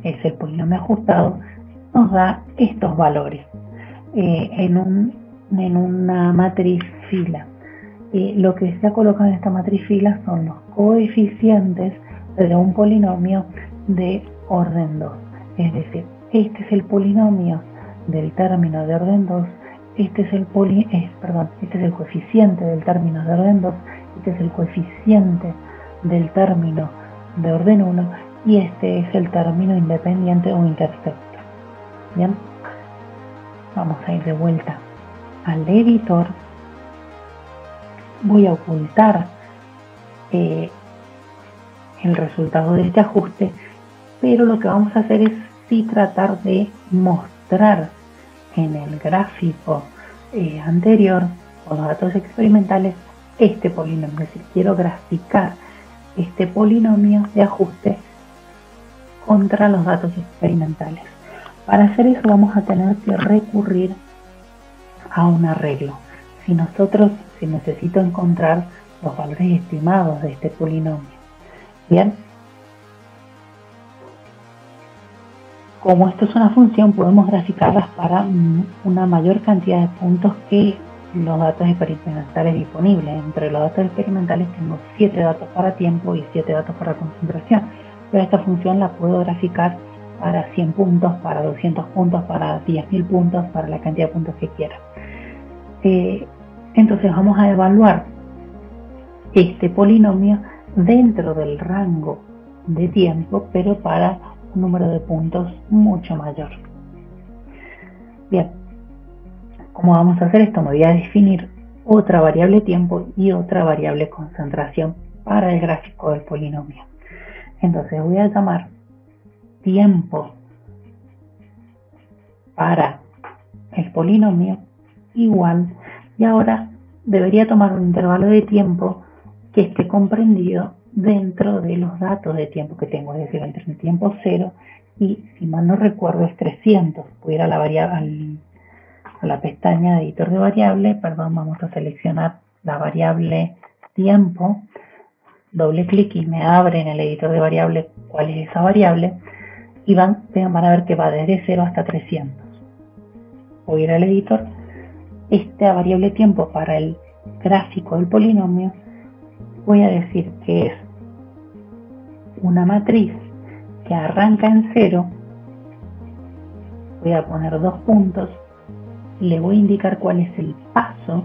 es el polinomio ajustado, nos da estos valores en una matriz fila. Lo que se ha colocado en esta matriz fila son los coeficientes de un polinomio de orden 2. Es decir, este es el polinomio del término de orden 2, este es el coeficiente del término de orden 2, este es el coeficiente del término de orden 1 y este es el término independiente o intercepto. Bien, vamos a ir de vuelta al editor. Voy a ocultar el resultado de este ajuste, pero lo que vamos a hacer es sí tratar de mostrar en el gráfico anterior con los datos experimentales este polinomio. Es decir, quiero graficar este polinomio de ajuste contra los datos experimentales. Para hacer eso vamos a tener que recurrir a un arreglo. Si necesito encontrar los valores estimados de este polinomio. Bien, como esto es una función, podemos graficarlas para una mayor cantidad de puntos que los datos experimentales disponibles. Entre los datos experimentales tengo 7 datos para tiempo y 7 datos para concentración, pero esta función la puedo graficar para 100 puntos, para 200 puntos, para 10.000 puntos, para la cantidad de puntos que quiera. Entonces vamos a evaluar este polinomio dentro del rango de tiempo, pero para un número de puntos mucho mayor. Bien, ¿cómo vamos a hacer esto? Me voy a definir otra variable tiempo y otra variable concentración para el gráfico del polinomio. Entonces voy a llamar tiempo para el polinomio igual, y ahora debería tomar un intervalo de tiempo que esté comprendido dentro de los datos de tiempo que tengo, es decir, entre el tiempo 0 y, si mal no recuerdo, es 300. Voy a ir a la pestaña de editor de variable, vamos a seleccionar la variable tiempo, doble clic y me abre en el editor de variable cuál es esa variable, y van a ver que va desde 0 hasta 300. Voy a ir al editor. Esta variable tiempo para el gráfico del polinomio, voy a decir que es una matriz que arranca en 0, voy a poner 2 puntos, le voy a indicar cuál es el paso,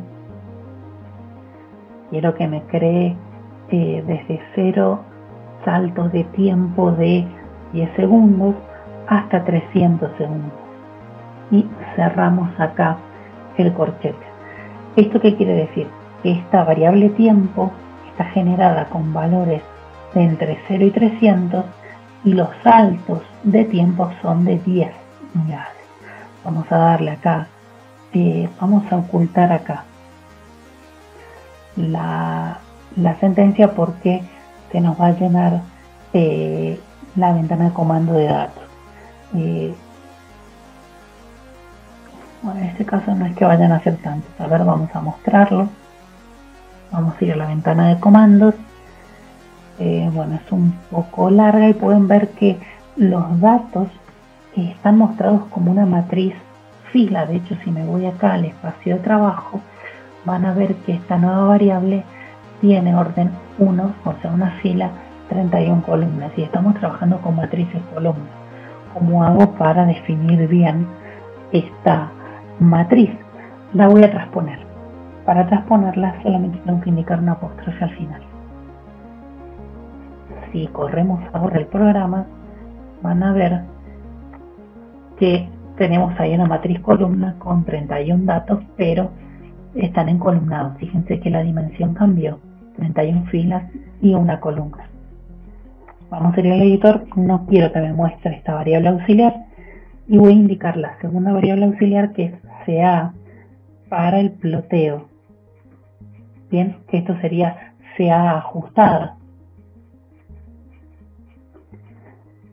quiero que me cree desde 0 saltos de tiempo de 10 segundos hasta 300 segundos, y cerramos acá el corchete. ¿Esto qué quiere decir? Que esta variable tiempo está generada con valores de entre 0 y 300 y los saltos de tiempo son de 10 unidades. Vamos a darle acá, vamos a ocultar acá la sentencia porque se nos va a llenar la ventana de comando de datos. Bueno, en este caso no es que vayan a ser tantos. A ver, vamos a mostrarlo. Vamos a ir a la ventana de comandos. Bueno, es un poco larga y pueden ver que los datos están mostrados como una matriz fila. De hecho, si me voy acá al espacio de trabajo, van a ver que esta nueva variable tiene orden 1, o sea, una fila, 31 columnas. Y estamos trabajando con matrices columnas. ¿Cómo hago para definir bien esta matriz? La voy a transponer. Para transponerla solamente tengo que indicar una apóstrofe al final. Si corremos ahora el programa, van a ver que tenemos ahí una matriz columna con 31 datos, pero están encolumnados. Fíjense que la dimensión cambió, 31 filas y una columna. Vamos a ir al editor. No quiero que me muestre esta variable auxiliar y voy a indicar la segunda variable auxiliar, que es CA, para el ploteo. Bien, que esto sería CA ajustada.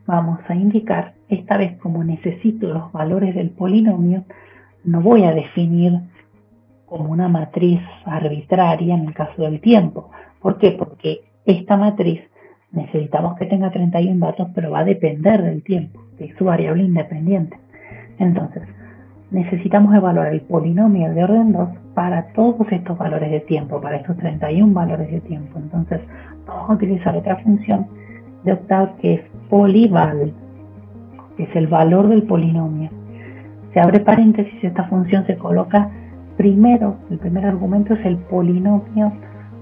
Vamos a indicar, esta vez como necesito los valores del polinomio, no voy a definir como una matriz arbitraria en el caso del tiempo. ¿Por qué? Porque esta matriz necesitamos que tenga 31 datos, pero va a depender del tiempo, que es su variable independiente. Entonces, necesitamos evaluar el polinomio de orden 2 para todos estos valores de tiempo, para estos 31 valores de tiempo. Entonces, vamos a utilizar otra función de octavo que es polyval, que es el valor del polinomio. Se abre paréntesis, esta función se coloca primero, el primer argumento es el polinomio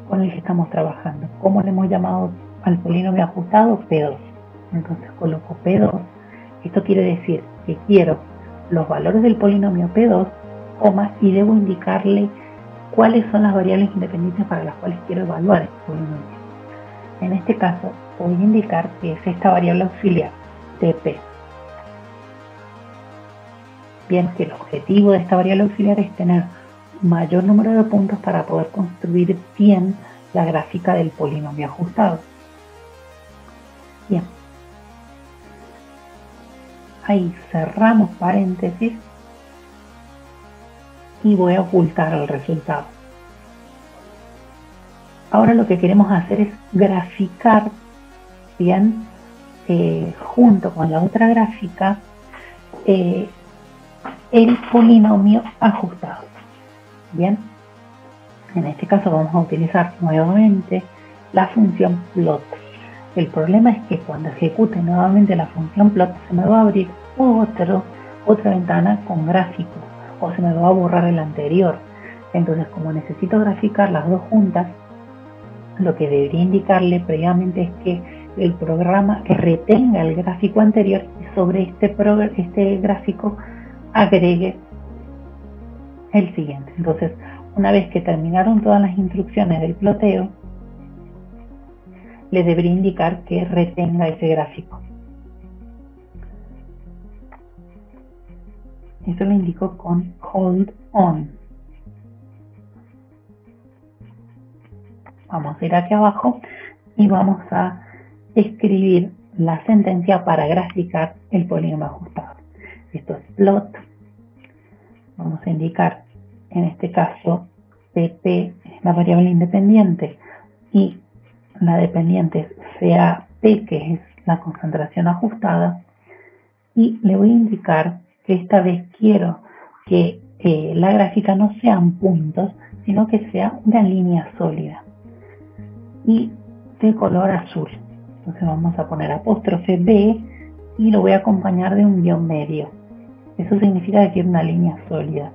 con el que estamos trabajando. ¿Cómo le hemos llamado al polinomio ajustado? P2. Entonces coloco P2. Esto quiere decir que quiero los valores del polinomio P2, y debo indicarle cuáles son las variables independientes para las cuales quiero evaluar este polinomio. En este caso voy a indicar que es esta variable auxiliar, TP. Bien, que el objetivo de esta variable auxiliar es tener mayor número de puntos para poder construir bien la gráfica del polinomio ajustado. Bien. Ahí cerramos paréntesis y voy a ocultar el resultado. ahora lo que queremos hacer es graficar, bien, junto con la otra gráfica, el polinomio ajustado. Bien, en este caso vamos a utilizar nuevamente la función plot. El problema es que cuando ejecute nuevamente la función plot se me va a abrir otra ventana con gráficos, o se me va a borrar el anterior. Entonces, como necesito graficar las dos juntas, lo que debería indicarle previamente es que el programa retenga el gráfico anterior y sobre este gráfico agregue el siguiente. Entonces, una vez que terminaron todas las instrucciones del ploteo, le debería indicar que retenga ese gráfico. Eso lo indico con hold on. Vamos a ir aquí abajo y vamos a escribir la sentencia para graficar el polinomio ajustado. Esto es plot. Vamos a indicar, en este caso, pp es la variable independiente y la dependiente es CAP, que es la concentración ajustada, y le voy a indicar que esta vez quiero que la gráfica no sean puntos, sino que sea una línea sólida y de color azul. Entonces vamos a poner apóstrofe B y lo voy a acompañar de un guión medio. Eso significa que quiero una línea sólida.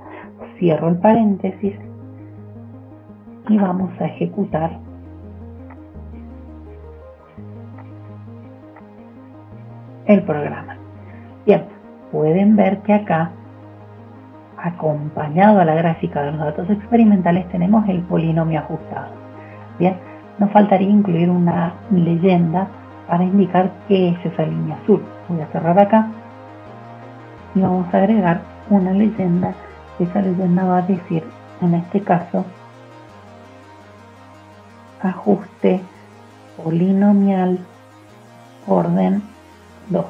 Cierro el paréntesis y vamos a ejecutar el programa. Bien, pueden ver que acá, acompañado a la gráfica de los datos experimentales, tenemos el polinomio ajustado. Bien, nos faltaría incluir una leyenda para indicar qué es esa línea azul. Voy a cerrar acá y vamos a agregar una leyenda. Esa leyenda va a decir, en este caso, ajuste polinomial orden 2.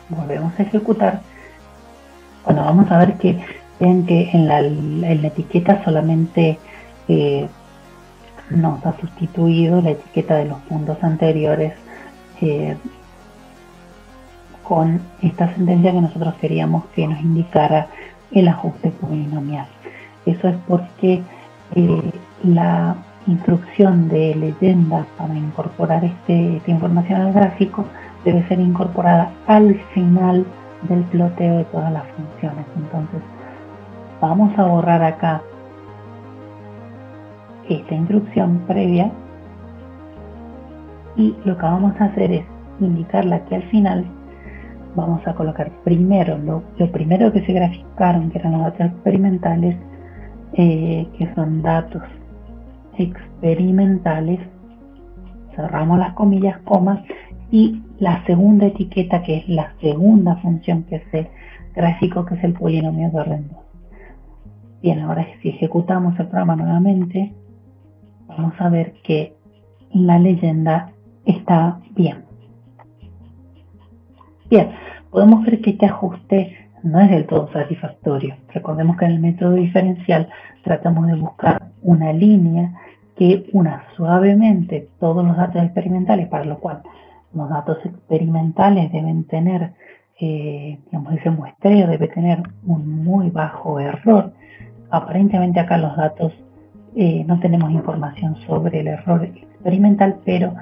Volvemos a ejecutar. Bueno, vamos a ver que vean que en la etiqueta solamente nos ha sustituido la etiqueta de los puntos anteriores con esta sentencia que nosotros queríamos que nos indicara el ajuste polinomial. Eso es porque la instrucción de leyenda para incorporar esta información al gráfico debe ser incorporada al final del ploteo de todas las funciones. Entonces vamos a borrar acá esta instrucción previa y lo que vamos a hacer es indicarla que al final vamos a colocar primero lo primero que se graficaron, que eran los datos experimentales, que son datos experimentales, cerramos las comillas, comas, y la segunda etiqueta, que es la segunda función que es el gráfico, que es el polinomio de orden 2. Bien, ahora si ejecutamos el programa nuevamente, vamos a ver que la leyenda está bien. Bien, podemos ver que este ajuste no es del todo satisfactorio. Recordemos que en el método diferencial tratamos de buscar una línea que una suavemente todos los datos experimentales, para lo cual los datos experimentales deben tener, digamos, ese muestreo debe tener un muy bajo error. Aparentemente acá los datos no tenemos información sobre el error experimental, pero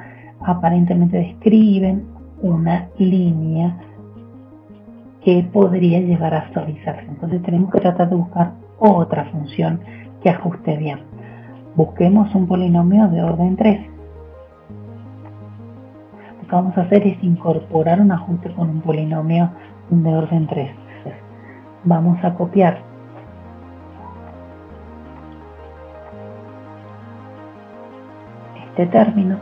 aparentemente describen una línea que podría llegar a suavizarse. Entonces tenemos que tratar de buscar otra función que ajuste bien. Busquemos un polinomio de orden 3. Lo que vamos a hacer es incorporar un ajuste con un polinomio de orden 3. Vamos a copiar este término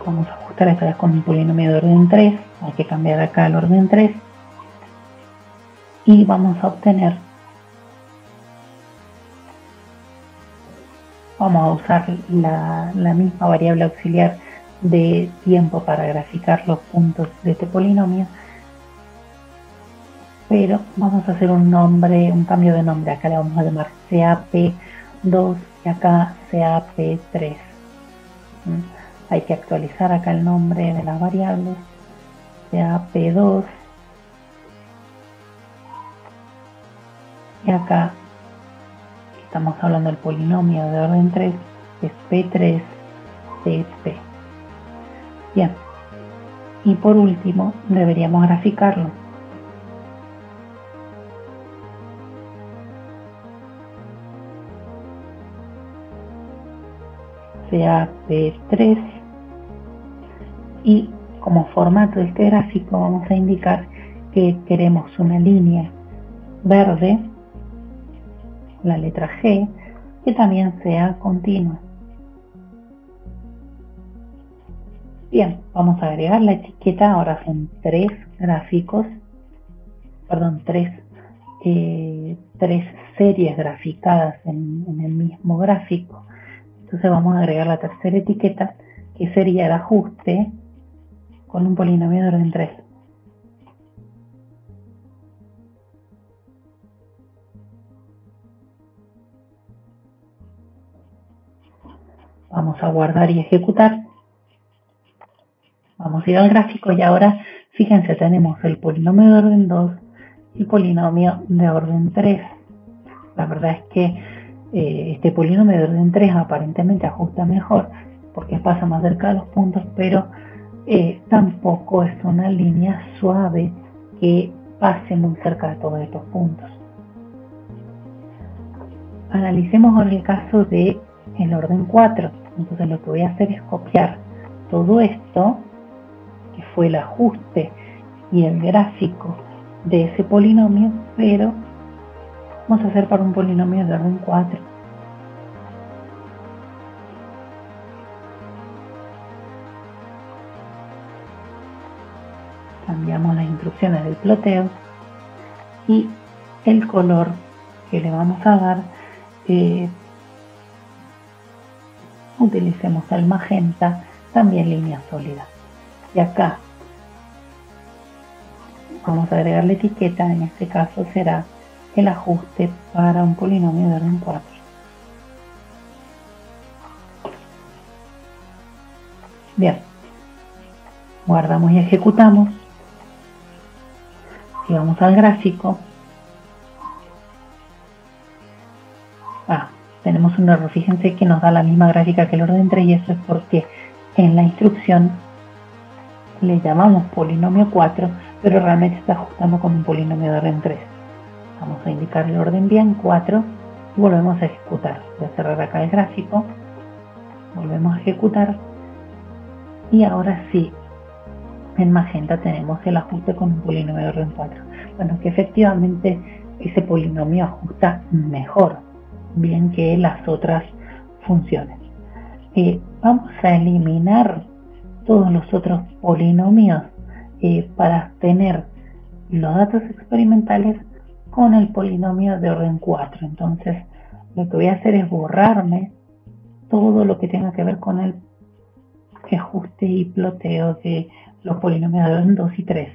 vamos a ajustar esta vez con un polinomio de orden 3, hay que cambiar acá el orden 3 y vamos a obtener, vamos a usar la misma variable auxiliar de tiempo para graficar los puntos de este polinomio, pero vamos a hacer un cambio de nombre. Acá le vamos a llamar CAP2 y acá CAP3. Hay que actualizar acá el nombre de las variables. CAP2 y acá estamos hablando del polinomio de orden 3, que es P3 de P. Bien, y por último deberíamos graficarlo. CAP3, y como formato de este gráfico vamos a indicar que queremos una línea verde, la letra G, que también sea continua. Bien, vamos a agregar la etiqueta. Ahora son tres series graficadas en el mismo gráfico. Entonces vamos a agregar la tercera etiqueta, que sería el ajuste con un polinomio de orden 3. Vamos a guardar y ejecutar. Vamos a ir al gráfico y ahora fíjense, tenemos el polinomio de orden 2 y el polinomio de orden 3. La verdad es que este polinomio de orden 3 aparentemente ajusta mejor porque pasa más cerca de los puntos, pero tampoco es una línea suave que pase muy cerca de todos estos puntos. Analicemos ahora el caso de el orden 4. Entonces lo que voy a hacer es copiar todo esto, que fue el ajuste y el gráfico de ese polinomio, pero vamos a hacer para un polinomio de orden 4. Cambiamos las instrucciones del ploteo y el color que le vamos a dar, utilicemos el magenta, también línea sólida. Y acá vamos a agregar la etiqueta, en este caso será el ajuste para un polinomio de orden 4. Bien, guardamos y ejecutamos. Si vamos al gráfico, tenemos un error. Fíjense que nos da la misma gráfica que el orden 3 y eso es porque en la instrucción le llamamos polinomio 4, pero realmente está ajustando con un polinomio de orden 3. Vamos a indicar el orden bien, 4, y volvemos a ejecutar. Voy a cerrar acá el gráfico, volvemos a ejecutar, y ahora sí, en magenta tenemos el ajuste con un polinomio de orden 4. Bueno, que efectivamente ese polinomio ajusta mejor, bien que las otras funciones. Vamos a eliminar todos los otros polinomios para tener los datos experimentales con el polinomio de orden 4. Entonces lo que voy a hacer es borrarme todo lo que tenga que ver con el ajuste y ploteo de los polinomios de orden 2 y 3.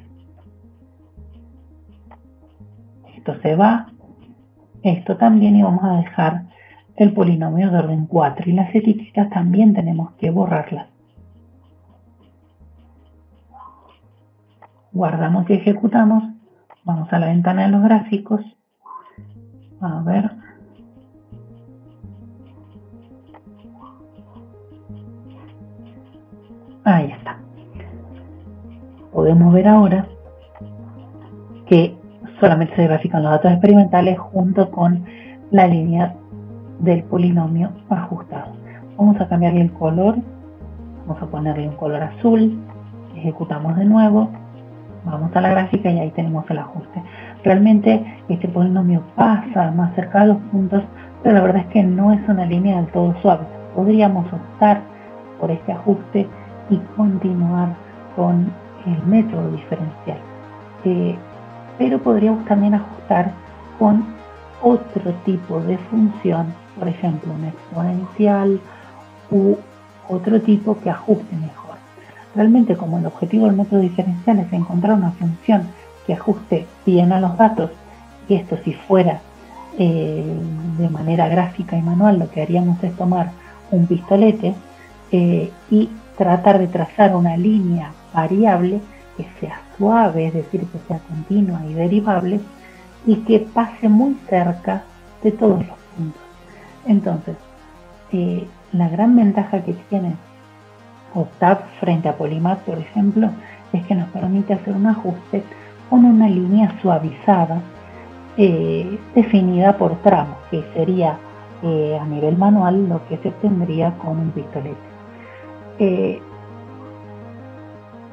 Esto se va, esto también, y vamos a dejar el polinomio de orden 4, y las etiquetas también tenemos que borrarlas. Guardamos y ejecutamos. Vamos a la ventana de los gráficos. A ver. Ahí está. Podemos ver ahora que solamente se grafican los datos experimentales junto con la línea del polinomio ajustado. Vamos a cambiarle el color. Vamos a ponerle un color azul. Ejecutamos de nuevo. Vamos a la gráfica y ahí tenemos el ajuste. Realmente este polinomio pasa más cerca de los puntos, pero la verdad es que no es una línea del todo suave. Podríamos optar por este ajuste y continuar con el método diferencial. Pero podríamos también ajustar con otro tipo de función, por ejemplo una exponencial u otro tipo que ajuste mejor. Realmente, como el objetivo del método diferencial es encontrar una función que ajuste bien a los datos, y esto si fuera de manera gráfica y manual, lo que haríamos es tomar un pistolete y tratar de trazar una línea variable que sea suave, es decir, que sea continua y derivable, y que pase muy cerca de todos los puntos. Entonces, la gran ventaja que tiene Octave frente a Polymath, por ejemplo, es que nos permite hacer un ajuste con una línea suavizada definida por tramos, que sería a nivel manual lo que se tendría con un pistolete.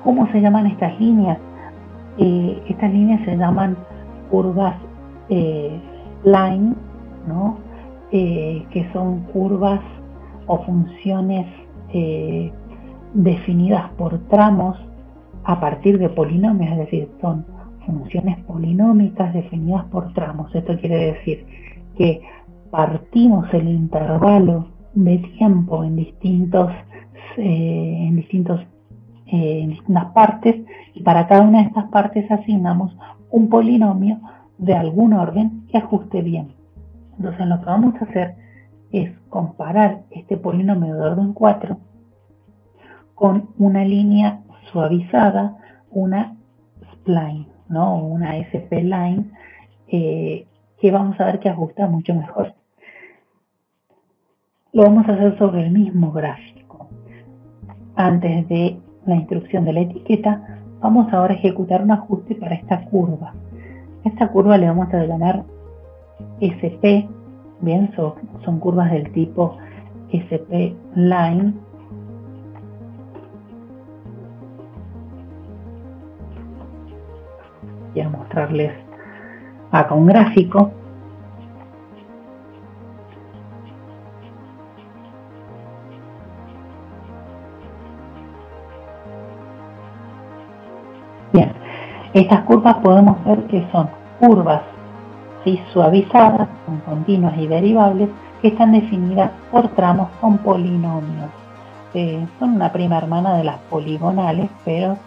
¿Cómo se llaman estas líneas? Estas líneas se llaman curvas line, ¿no? Que son curvas o funciones definidas por tramos a partir de polinomios, es decir, son funciones polinómicas definidas por tramos. Esto quiere decir que partimos el intervalo de tiempo en distintas partes, y para cada una de estas partes asignamos un polinomio de algún orden que ajuste bien. Entonces lo que vamos a hacer es comparar este polinomio de orden 4 con una línea suavizada, una spline, ¿no? Una SP-line, que vamos a ver que ajusta mucho mejor. Lo vamos a hacer sobre el mismo gráfico. Antes de la instrucción de la etiqueta, vamos ahora a ejecutar un ajuste para esta curva. Esta curva le vamos a llamar SP, bien, son curvas del tipo SP-line. Quiero mostrarles acá un gráfico. Bien, estas curvas podemos ver que son curvas suavizadas, son continuas y derivables, que están definidas por tramos con polinomios. Son una prima hermana de las poligonales, pero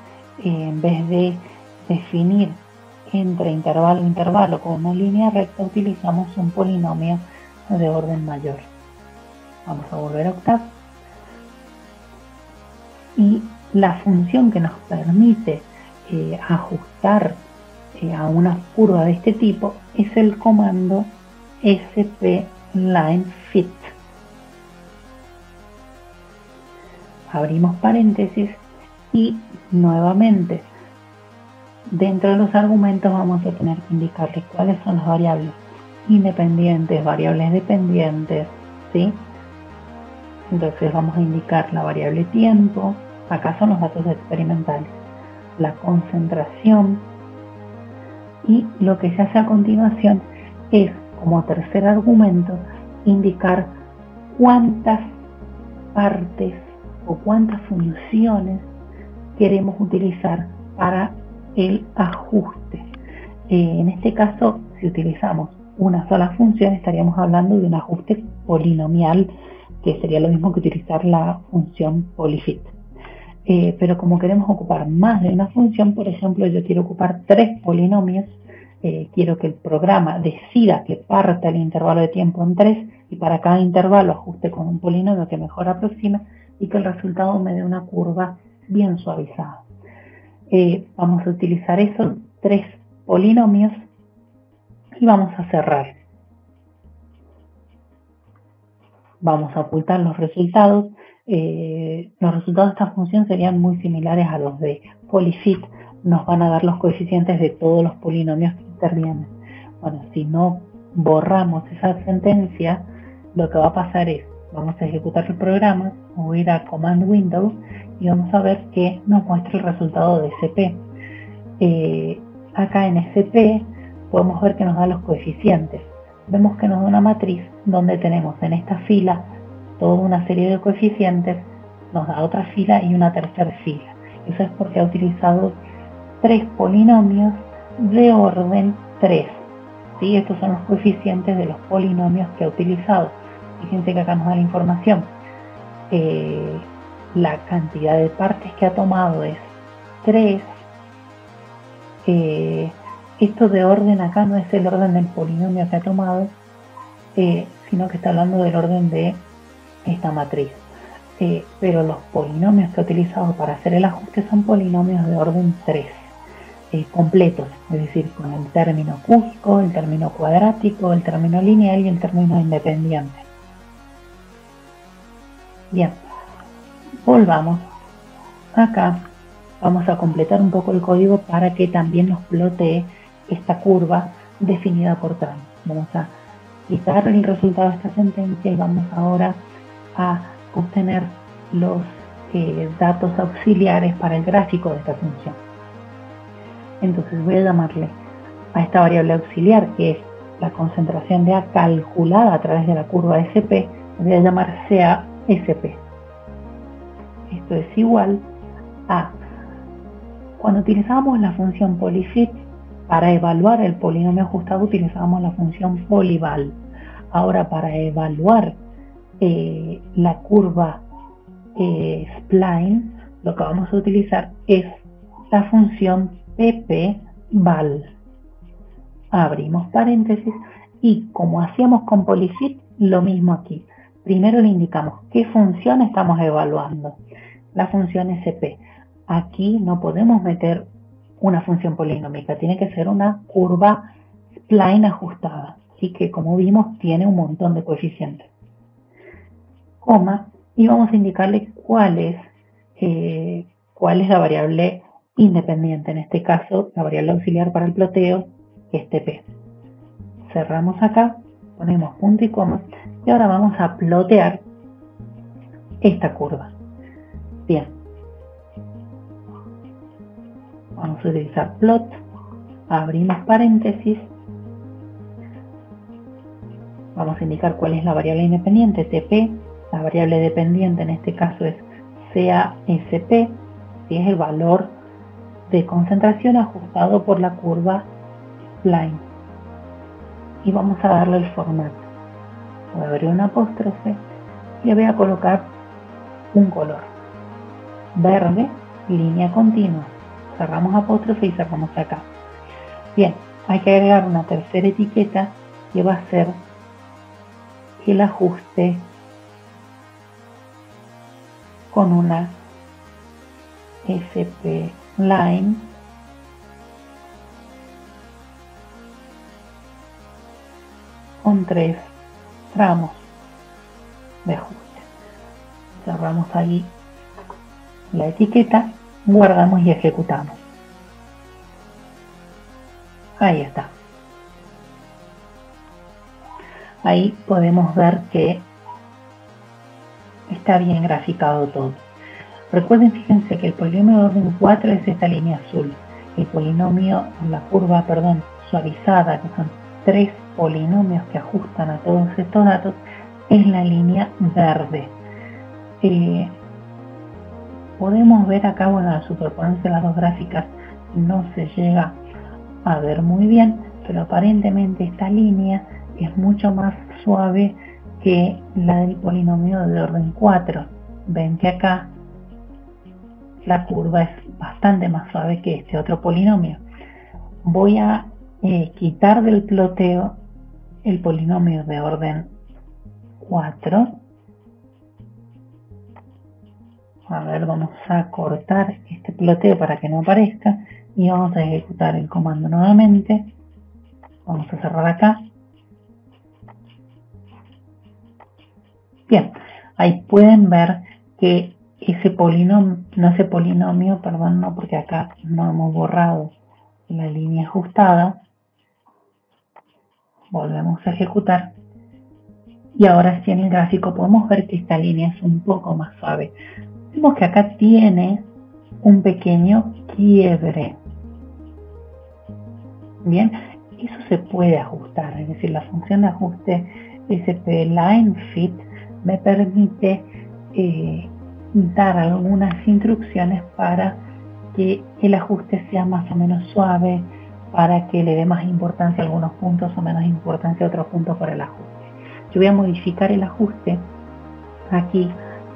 en vez de definir entre intervalo e intervalo con una línea recta, utilizamos un polinomio de orden mayor. Vamos a volver a Octave. Y la función que nos permite ajustar a una curva de este tipo es el comando SP-line-fit. Abrimos paréntesis y nuevamente dentro de los argumentos vamos a tener que indicarle cuáles son las variables independientes, variables dependientes, ¿sí? Entonces vamos a indicar la variable tiempo, acá son los datos experimentales, la concentración, y lo que se hace a continuación es, como tercer argumento, indicar cuántas partes o cuántas funciones queremos utilizar para el ajuste. En este caso, si utilizamos una sola función, estaríamos hablando de un ajuste polinomial, que sería lo mismo que utilizar la función polyfit. Pero como queremos ocupar más de una función, por ejemplo, yo quiero ocupar 3 polinomios, quiero que el programa decida que parta el intervalo de tiempo en 3 y para cada intervalo ajuste con un polinomio que mejor aproxime y que el resultado me dé una curva bien suavizada. Vamos a utilizar esos 3 polinomios y vamos a cerrar. Vamos a ocultar los resultados. Los resultados de esta función serían muy similares a los de polyfit. Nos van a dar los coeficientes de todos los polinomios que intervienen. Bueno, si no borramos esa sentencia, lo que va a pasar es, vamos a ejecutar el programa, o ir a Command Window y vamos a ver que nos muestra el resultado de SP. Acá en SP podemos ver que nos da los coeficientes. Vemos que nos da una matriz donde tenemos en esta fila toda una serie de coeficientes, nos da otra fila y una tercera fila. Eso es porque ha utilizado 3 polinomios de orden 3. ¿Sí? Estos son los coeficientes de los polinomios que ha utilizado. Fíjense que acá nos da la información. la cantidad de partes que ha tomado es 3, esto de orden acá no es el orden del polinomio que ha tomado, sino que está hablando del orden de esta matriz. Pero los polinomios que he utilizado para hacer el ajuste son polinomios de orden 3, completos, es decir, con el término cúbico, el término cuadrático, el término lineal y el término independiente. Bien, volvamos. Acá vamos a completar un poco el código para que también nos plotee esta curva definida por tramo. Vamos a quitar el resultado de esta sentencia y vamos ahora a obtener los datos auxiliares para el gráfico de esta función. Entonces voy a llamarle a esta variable auxiliar, que es la concentración de A calculada a través de la curva SP, voy a llamar CA-SP. Esto es igual a, cuando utilizábamos la función polyfit para evaluar el polinomio ajustado, utilizábamos la función polyval. Ahora, para evaluar la curva spline, lo que vamos a utilizar es la función ppval. Abrimos paréntesis y, como hacíamos con polyfit, lo mismo aquí. Primero le indicamos qué función estamos evaluando. La función SP. Aquí no podemos meter una función polinómica, tiene que ser una curva spline ajustada. Así que, como vimos, tiene un montón de coeficientes. Coma, y vamos a indicarle cuál es la variable independiente. En este caso, la variable auxiliar para el ploteo es TP. Cerramos acá, ponemos punto y coma, y ahora vamos a plotear esta curva. Bien, vamos a utilizar plot, abrimos paréntesis, vamos a indicar cuál es la variable independiente, TP, la variable dependiente en este caso es CASP, que es el valor de concentración ajustado por la curva spline. Y vamos a darle el formato. Voy a abrir un apóstrofe y le voy a colocar un color verde, línea continua. Cerramos apóstrofe y cerramos acá. Bien, hay que agregar una tercera etiqueta que va a ser el ajuste con una SP line con 3 tramos de ajuste. Cerramos ahí la etiqueta, guardamos y ejecutamos. Ahí está. Ahí podemos ver que está bien graficado todo. Recuerden, fíjense que el polinomio de orden 4 es esta línea azul. El polinomio, la curva, suavizada, que son 3 polinomios que ajustan a todos estos datos, es la línea verde. Podemos ver acá, bueno, al superponerse las dos gráficas no se llega a ver muy bien, pero aparentemente esta línea es mucho más suave que la del polinomio de orden 4. Ven que acá la curva es bastante más suave que este otro polinomio. Voy a quitar del ploteo el polinomio de orden 4. A ver, vamos a cortar este ploteo para que no aparezca y vamos a ejecutar el comando nuevamente. Vamos a cerrar acá. Bien, ahí pueden ver que ese polinomio, perdón, no, porque acá no hemos borrado la línea ajustada. Volvemos a ejecutar. Y ahora sí, en el gráfico podemos ver que esta línea es un poco más suave. Vemos que acá tiene un pequeño quiebre. Bien, eso se puede ajustar, es decir, la función de ajuste SP-line-fit me permite dar algunas instrucciones para que el ajuste sea más o menos suave, para que le dé más importancia a algunos puntos o menos importancia a otros puntos por el ajuste. Yo voy a modificar el ajuste aquí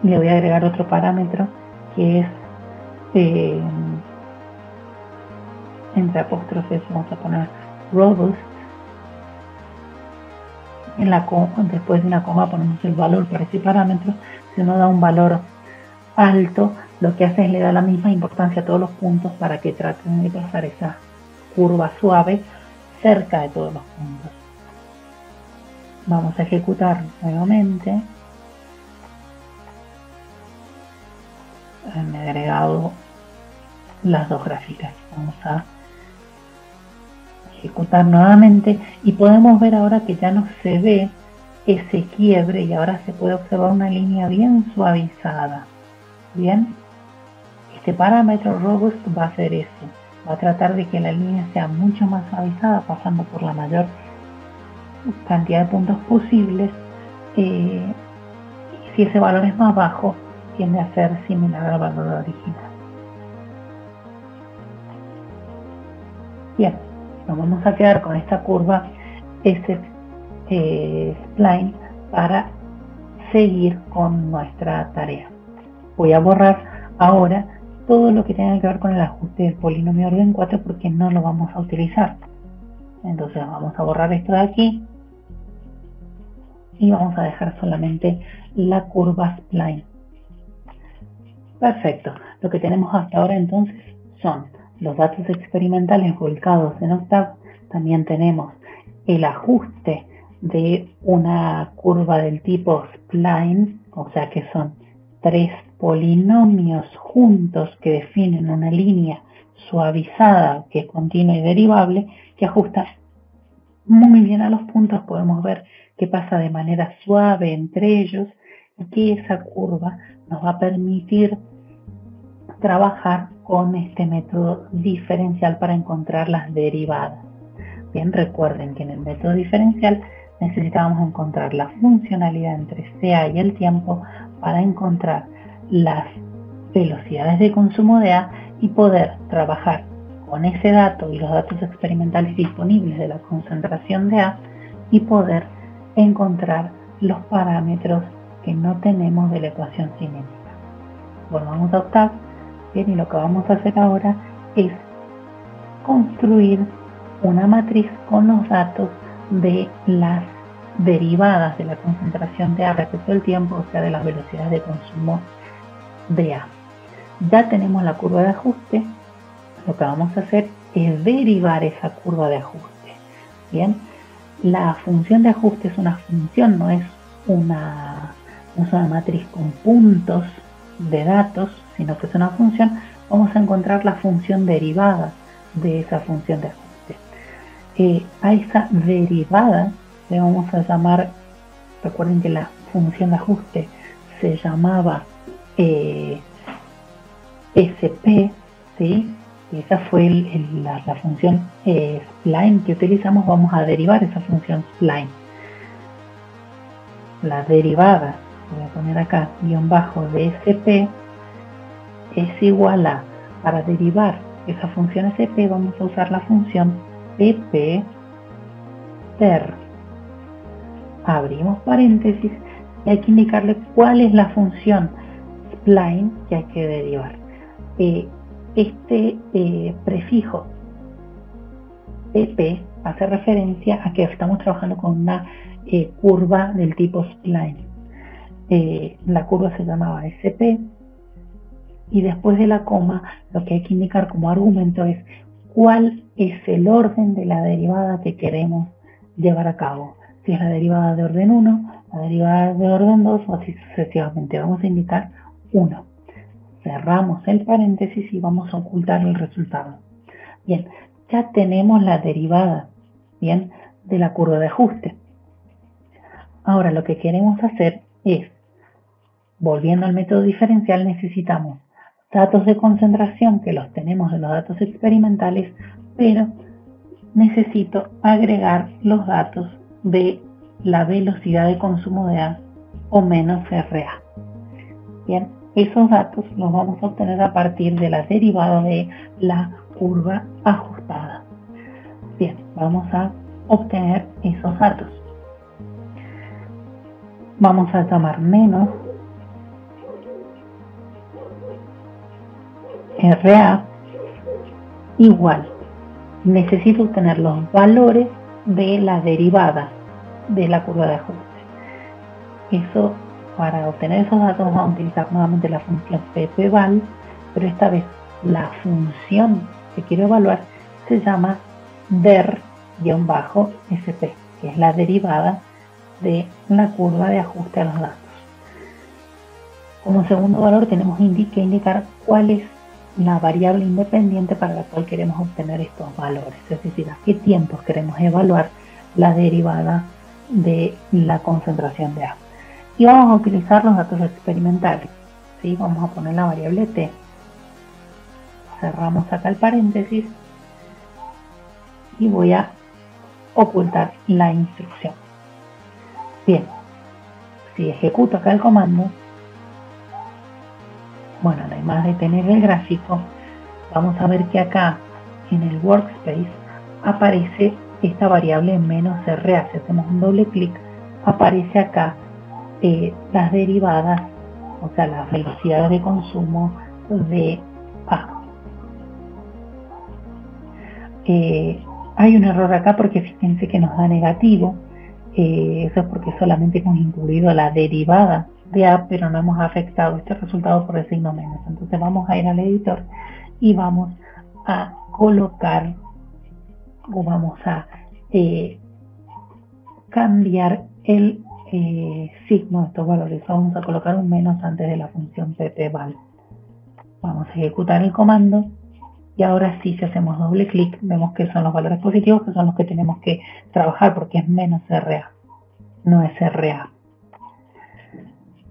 Le voy a agregar otro parámetro que es entre apóstrofes vamos a poner robust. En la coma, después de una coma ponemos el valor para ese parámetro. Si uno da un valor alto, lo que hace es le da la misma importancia a todos los puntos para que traten de pasar esa curva suave cerca de todos los puntos. Vamos a ejecutar nuevamente. Me he agregado las dos gráficas. Vamos a ejecutar nuevamente y podemos ver ahora que ya no se ve ese quiebre y ahora se puede observar una línea bien suavizada. Bien, este parámetro robust va a hacer eso, va a tratar de que la línea sea mucho más suavizada, pasando por la mayor cantidad de puntos posibles. Y si ese valor es más bajo, tiende a ser similar al valor original. Bien, nos vamos a quedar con esta curva S-Spline para seguir con nuestra tarea. Voy a borrar ahora todo lo que tenga que ver con el ajuste del polinomio orden 4 porque no lo vamos a utilizar. Entonces vamos a borrar esto de aquí y vamos a dejar solamente la curva spline. Perfecto. Lo que tenemos hasta ahora entonces son los datos experimentales volcados en Octave. También tenemos el ajuste de una curva del tipo spline, o sea que son tres polinomios juntos que definen una línea suavizada que es continua y derivable, que ajusta muy bien a los puntos. Podemos ver que pasa de manera suave entre ellos y que esa curva nos va a permitir trabajar con este método diferencial para encontrar las derivadas. Bien, recuerden que en el método diferencial necesitábamos encontrar la funcionalidad entre CA y el tiempo para encontrar las velocidades de consumo de A y poder trabajar con ese dato y los datos experimentales disponibles de la concentración de A y poder encontrar los parámetros que no tenemos de la ecuación cinética. Volvamos a Octave. Bien, y lo que vamos a hacer ahora es construir una matriz con los datos de las derivadas de la concentración de A respecto del tiempo, o sea, de las velocidades de consumo de A. Ya tenemos la curva de ajuste. Lo que vamos a hacer es derivar esa curva de ajuste. Bien, la función de ajuste es una función, no es una matriz con puntos de datos, sino que es una función. Vamos a encontrar la función derivada de esa función de ajuste. A esa derivada le vamos a llamar, recuerden que la función de ajuste se llamaba SP, ¿sí? Y esa fue la función spline que utilizamos. Vamos a derivar esa función spline. La derivada, voy a poner acá, guión bajo de SP, es igual a, para derivar esa función SP vamos a usar la función PP ter. Abrimos paréntesis y hay que indicarle cuál es la función spline que hay que derivar. Este prefijo PP hace referencia a que estamos trabajando con una curva del tipo spline. La curva se llamaba SP y después de la coma lo que hay que indicar como argumento es cuál es el orden de la derivada que queremos llevar a cabo. Si es la derivada de orden 1, la derivada de orden 2 o así sucesivamente. Vamos a indicar 1. Cerramos el paréntesis y vamos a ocultar el resultado. Bien, ya tenemos la derivada, bien, de la curva de ajuste. Ahora lo que queremos hacer es, volviendo al método diferencial, necesitamos datos de concentración que los tenemos en los datos experimentales, pero necesito agregar los datos de la velocidad de consumo de A o menos RA. Bien, esos datos los vamos a obtener a partir de la derivada de la curva ajustada. Bien, vamos a obtener esos datos. Vamos a llamar menos RA igual. Necesito obtener los valores de la derivada de la curva de ajuste. Eso, para obtener esos datos vamos a utilizar nuevamente la función ppval, pero esta vez la función que quiero evaluar se llama der-sp, que es la derivada de la curva de ajuste a los datos. Como segundo valor tenemos que indicar cuál es la variable independiente para la cual queremos obtener estos valores, es decir, a qué tiempos queremos evaluar la derivada de la concentración de A. Y vamos a utilizar los datos experimentales, ¿sí? Vamos a poner la variable t, cerramos acá el paréntesis y voy a ocultar la instrucción. Bien, si ejecuto acá el comando, bueno, además de tener el gráfico, vamos a ver que acá en el workspace aparece esta variable -RA. Si hacemos un doble clic, aparece acá las derivadas, o sea, las velocidades de consumo de A. Hay un error acá porque fíjense que nos da negativo. Eso es porque solamente hemos incluido la derivada de A, pero no hemos afectado este resultado por el signo menos. Entonces vamos a ir al editor y vamos a colocar, o vamos a cambiar el signo de estos valores. Vamos a colocar un menos antes de la función ppval. Vamos a ejecutar el comando y ahora sí, si hacemos doble clic, vemos que son los valores positivos, que son los que tenemos que trabajar porque es -RA, no es RA.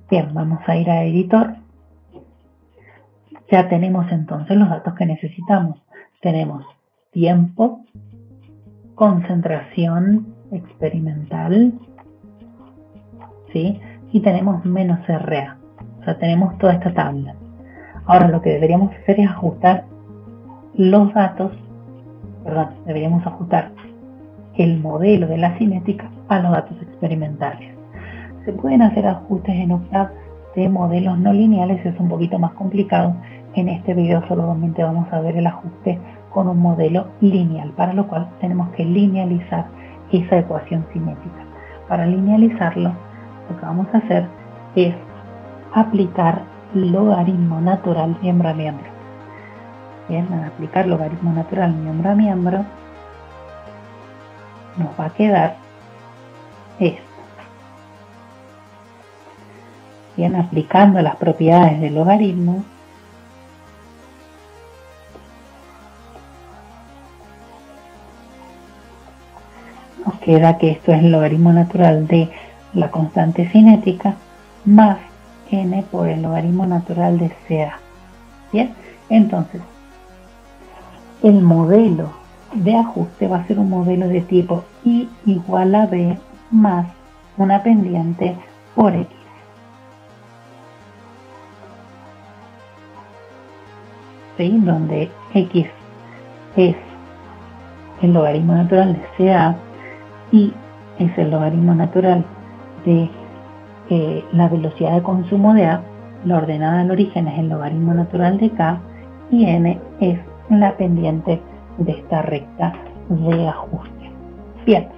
Bien, vamos a ir a editor. Ya tenemos entonces los datos que necesitamos. Tenemos tiempo, concentración experimental, ¿sí? Y tenemos -RA. O sea, tenemos toda esta tabla. Ahora lo que deberíamos hacer es ajustar los datos, deberíamos ajustar el modelo de la cinética a los datos experimentales. Se pueden hacer ajustes en Octave de modelos no lineales, es un poquito más complicado. En este video solamente vamos a ver el ajuste con un modelo lineal, para lo cual tenemos que linealizar esa ecuación cinética. Para linealizarlo, lo que vamos a hacer es aplicar logaritmo natural miembro a miembro. Bien, al aplicar logaritmo natural miembro a miembro, nos va a quedar esto. Bien, aplicando las propiedades del logaritmo, nos queda que esto es el logaritmo natural de la constante cinética más n por el logaritmo natural de CA. Bien, entonces el modelo de ajuste va a ser un modelo de tipo I igual a B más una pendiente por X. ¿Sí? Donde X es el logaritmo natural de CA y es el logaritmo natural de la velocidad de consumo de A, la ordenada del origen es el logaritmo natural de K y N es la pendiente de esta recta de ajuste. Bien,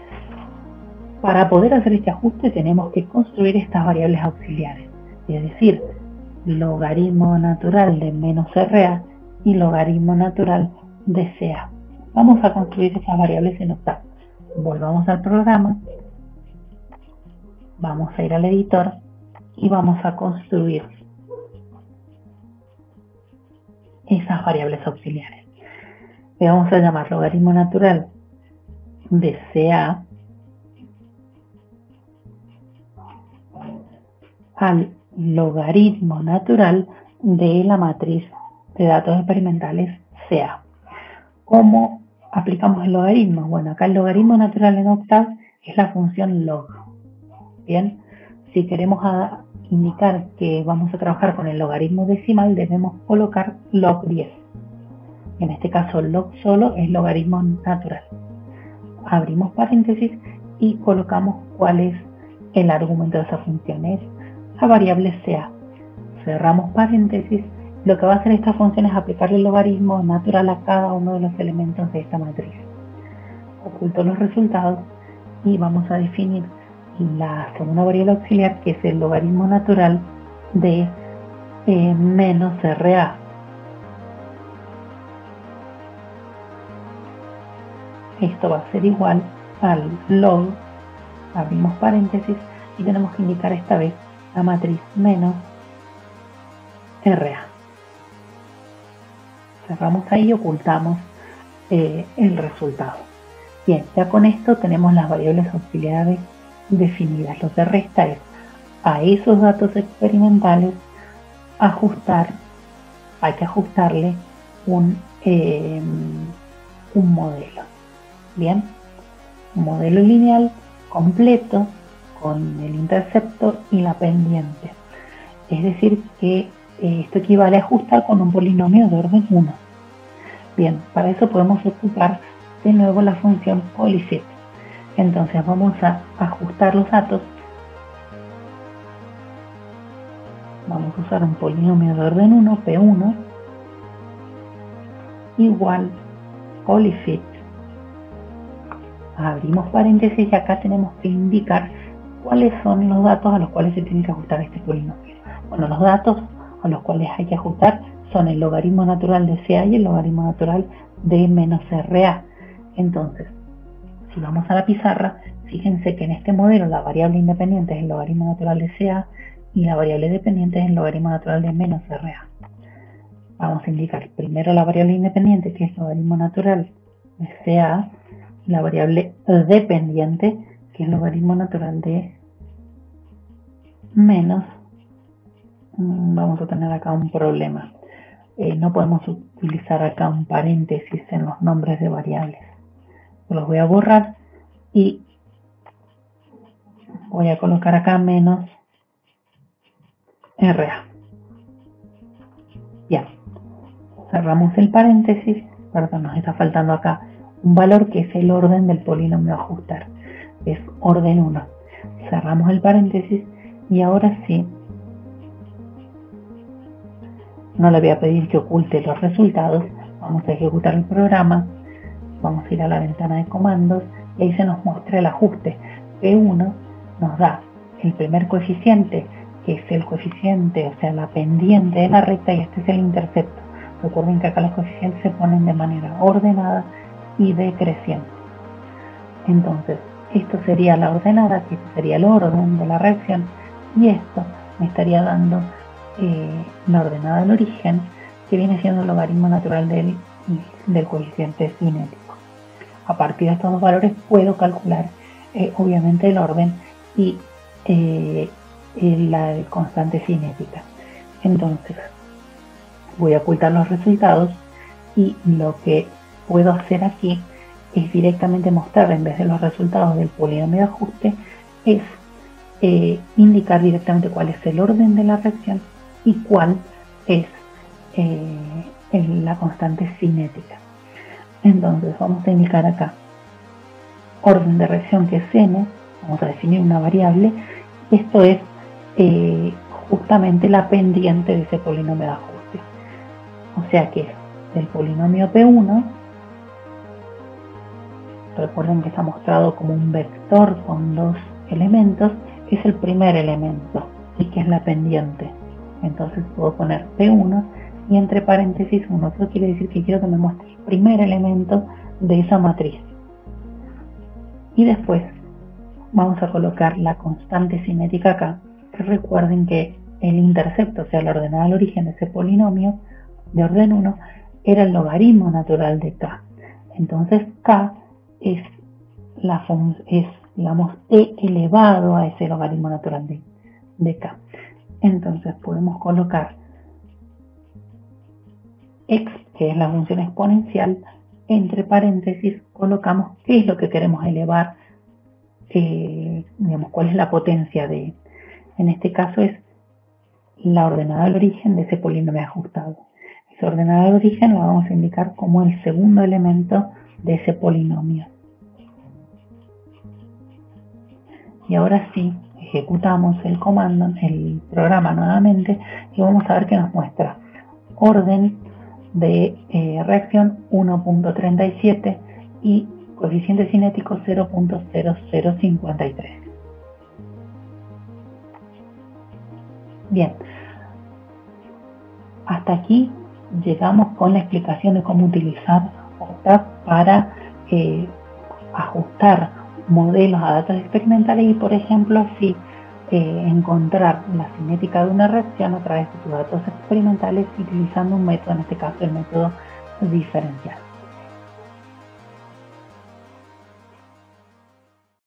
para poder hacer este ajuste tenemos que construir estas variables auxiliares, es decir, logaritmo natural de -RA y logaritmo natural de CA. Vamos a construir estas variables en Octave. Volvamos al programa, vamos a ir al editor y vamos a construir esas variables auxiliares. Le vamos a llamar logaritmo natural de CA al logaritmo natural de la matriz de datos experimentales CA. ¿Cómo aplicamos el logaritmo? Bueno, acá el logaritmo natural en Octave es la función log. Bien, si queremos indicar que vamos a trabajar con el logaritmo decimal, debemos colocar log 10. En este caso, log solo es logaritmo natural. Abrimos paréntesis y colocamos cuál es el argumento de esa función. Es la variable CA. Cerramos paréntesis lo que va a hacer esta función es aplicarle el logaritmo natural a cada uno de los elementos de esta matriz. Oculto los resultados y vamos a definir la segunda variable auxiliar, que es el logaritmo natural de menos RA. Esto va a ser igual al log, abrimos paréntesis, y tenemos que indicar esta vez la matriz menos RA. Cerramos ahí y ocultamos el resultado. Bien, ya con esto tenemos las variables auxiliares definidas. Lo que resta es a esos datos experimentales hay que ajustarle un modelo. Bien, un modelo lineal completo con el intercepto y la pendiente. Es decir, que esto equivale a ajustar con un polinomio de orden 1. Bien, para eso podemos ocupar de nuevo la función polyfit. Entonces vamos a ajustar los datos. Vamos a usar un polinomio de orden 1, P1, igual polyfit. Abrimos paréntesis y acá tenemos que indicar cuáles son los datos a los cuales se tiene que ajustar este polinomio. Bueno, los datos a los cuales hay que ajustar son el logaritmo natural de CA y el logaritmo natural de menos RA. Entonces, si vamos a la pizarra, fíjense que en este modelo la variable independiente es el logaritmo natural de CA y la variable dependiente es el logaritmo natural de menos RA. Vamos a indicar primero la variable independiente, que es el logaritmo natural de CA, y la variable dependiente, que es el logaritmo natural de menos. Vamos a tener acá un problema. No podemos utilizar acá un paréntesis en los nombres de variables. Los voy a borrar y voy a colocar acá menos RA. Ya, cerramos el paréntesis. Perdón, nos está faltando acá un valor que es el orden del polinomio a ajustar. Es orden 1. Cerramos el paréntesis y ahora sí, no le voy a pedir que oculte los resultados. Vamos a ejecutar el programa. Vamos a ir a la ventana de comandos y ahí se nos muestra el ajuste. P1 nos da el primer coeficiente, que es el coeficiente, o sea, la pendiente de la recta, y este es el intercepto. Recuerden que acá los coeficientes se ponen de manera ordenada y decreciente. Entonces, esto sería la ordenada, que sería el orden de la reacción, y esto me estaría dando la ordenada del origen, que viene siendo el logaritmo natural del coeficiente cinético. A partir de estos dos valores puedo calcular obviamente el orden y la constante cinética. Entonces voy a ocultar los resultados y lo que puedo hacer aquí es directamente mostrar, en vez de los resultados del polinomio de ajuste, es indicar directamente cuál es el orden de la reacción y cuál es la constante cinética. Entonces vamos a indicar acá orden de reacción, que es n. Vamos a definir una variable. Esto es justamente la pendiente de ese polinomio de ajuste. O sea que es del polinomio P1. Recuerden que está mostrado como un vector con dos elementos. Es el primer elemento y que es la pendiente. Entonces puedo poner P1 y entre paréntesis 1. Eso quiere decir que quiero que me muestre el primer elemento de esa matriz. Y después vamos a colocar la constante cinética acá. Recuerden que el intercepto, o sea, la ordenada al origen de ese polinomio de orden 1, era el logaritmo natural de k. Entonces k es digamos, e elevado a ese logaritmo natural de k. Entonces podemos colocar x, que es la función exponencial, entre paréntesis colocamos qué es lo que queremos elevar, digamos, cuál es la potencia de, en este caso es la ordenada al origen de ese polinomio ajustado. Esa ordenada al origen lo vamos a indicar como el segundo elemento de ese polinomio. Y ahora sí, ejecutamos el comando, el programa nuevamente, y vamos a ver que nos muestra orden de reacción 1.37 y coeficiente cinético 0.0053. Bien, hasta aquí llegamos con la explicación de cómo utilizar OCTAV para ajustar modelos a datos experimentales y, por ejemplo, así encontrar la cinética de una reacción a través de tus datos experimentales utilizando un método, en este caso el método diferencial.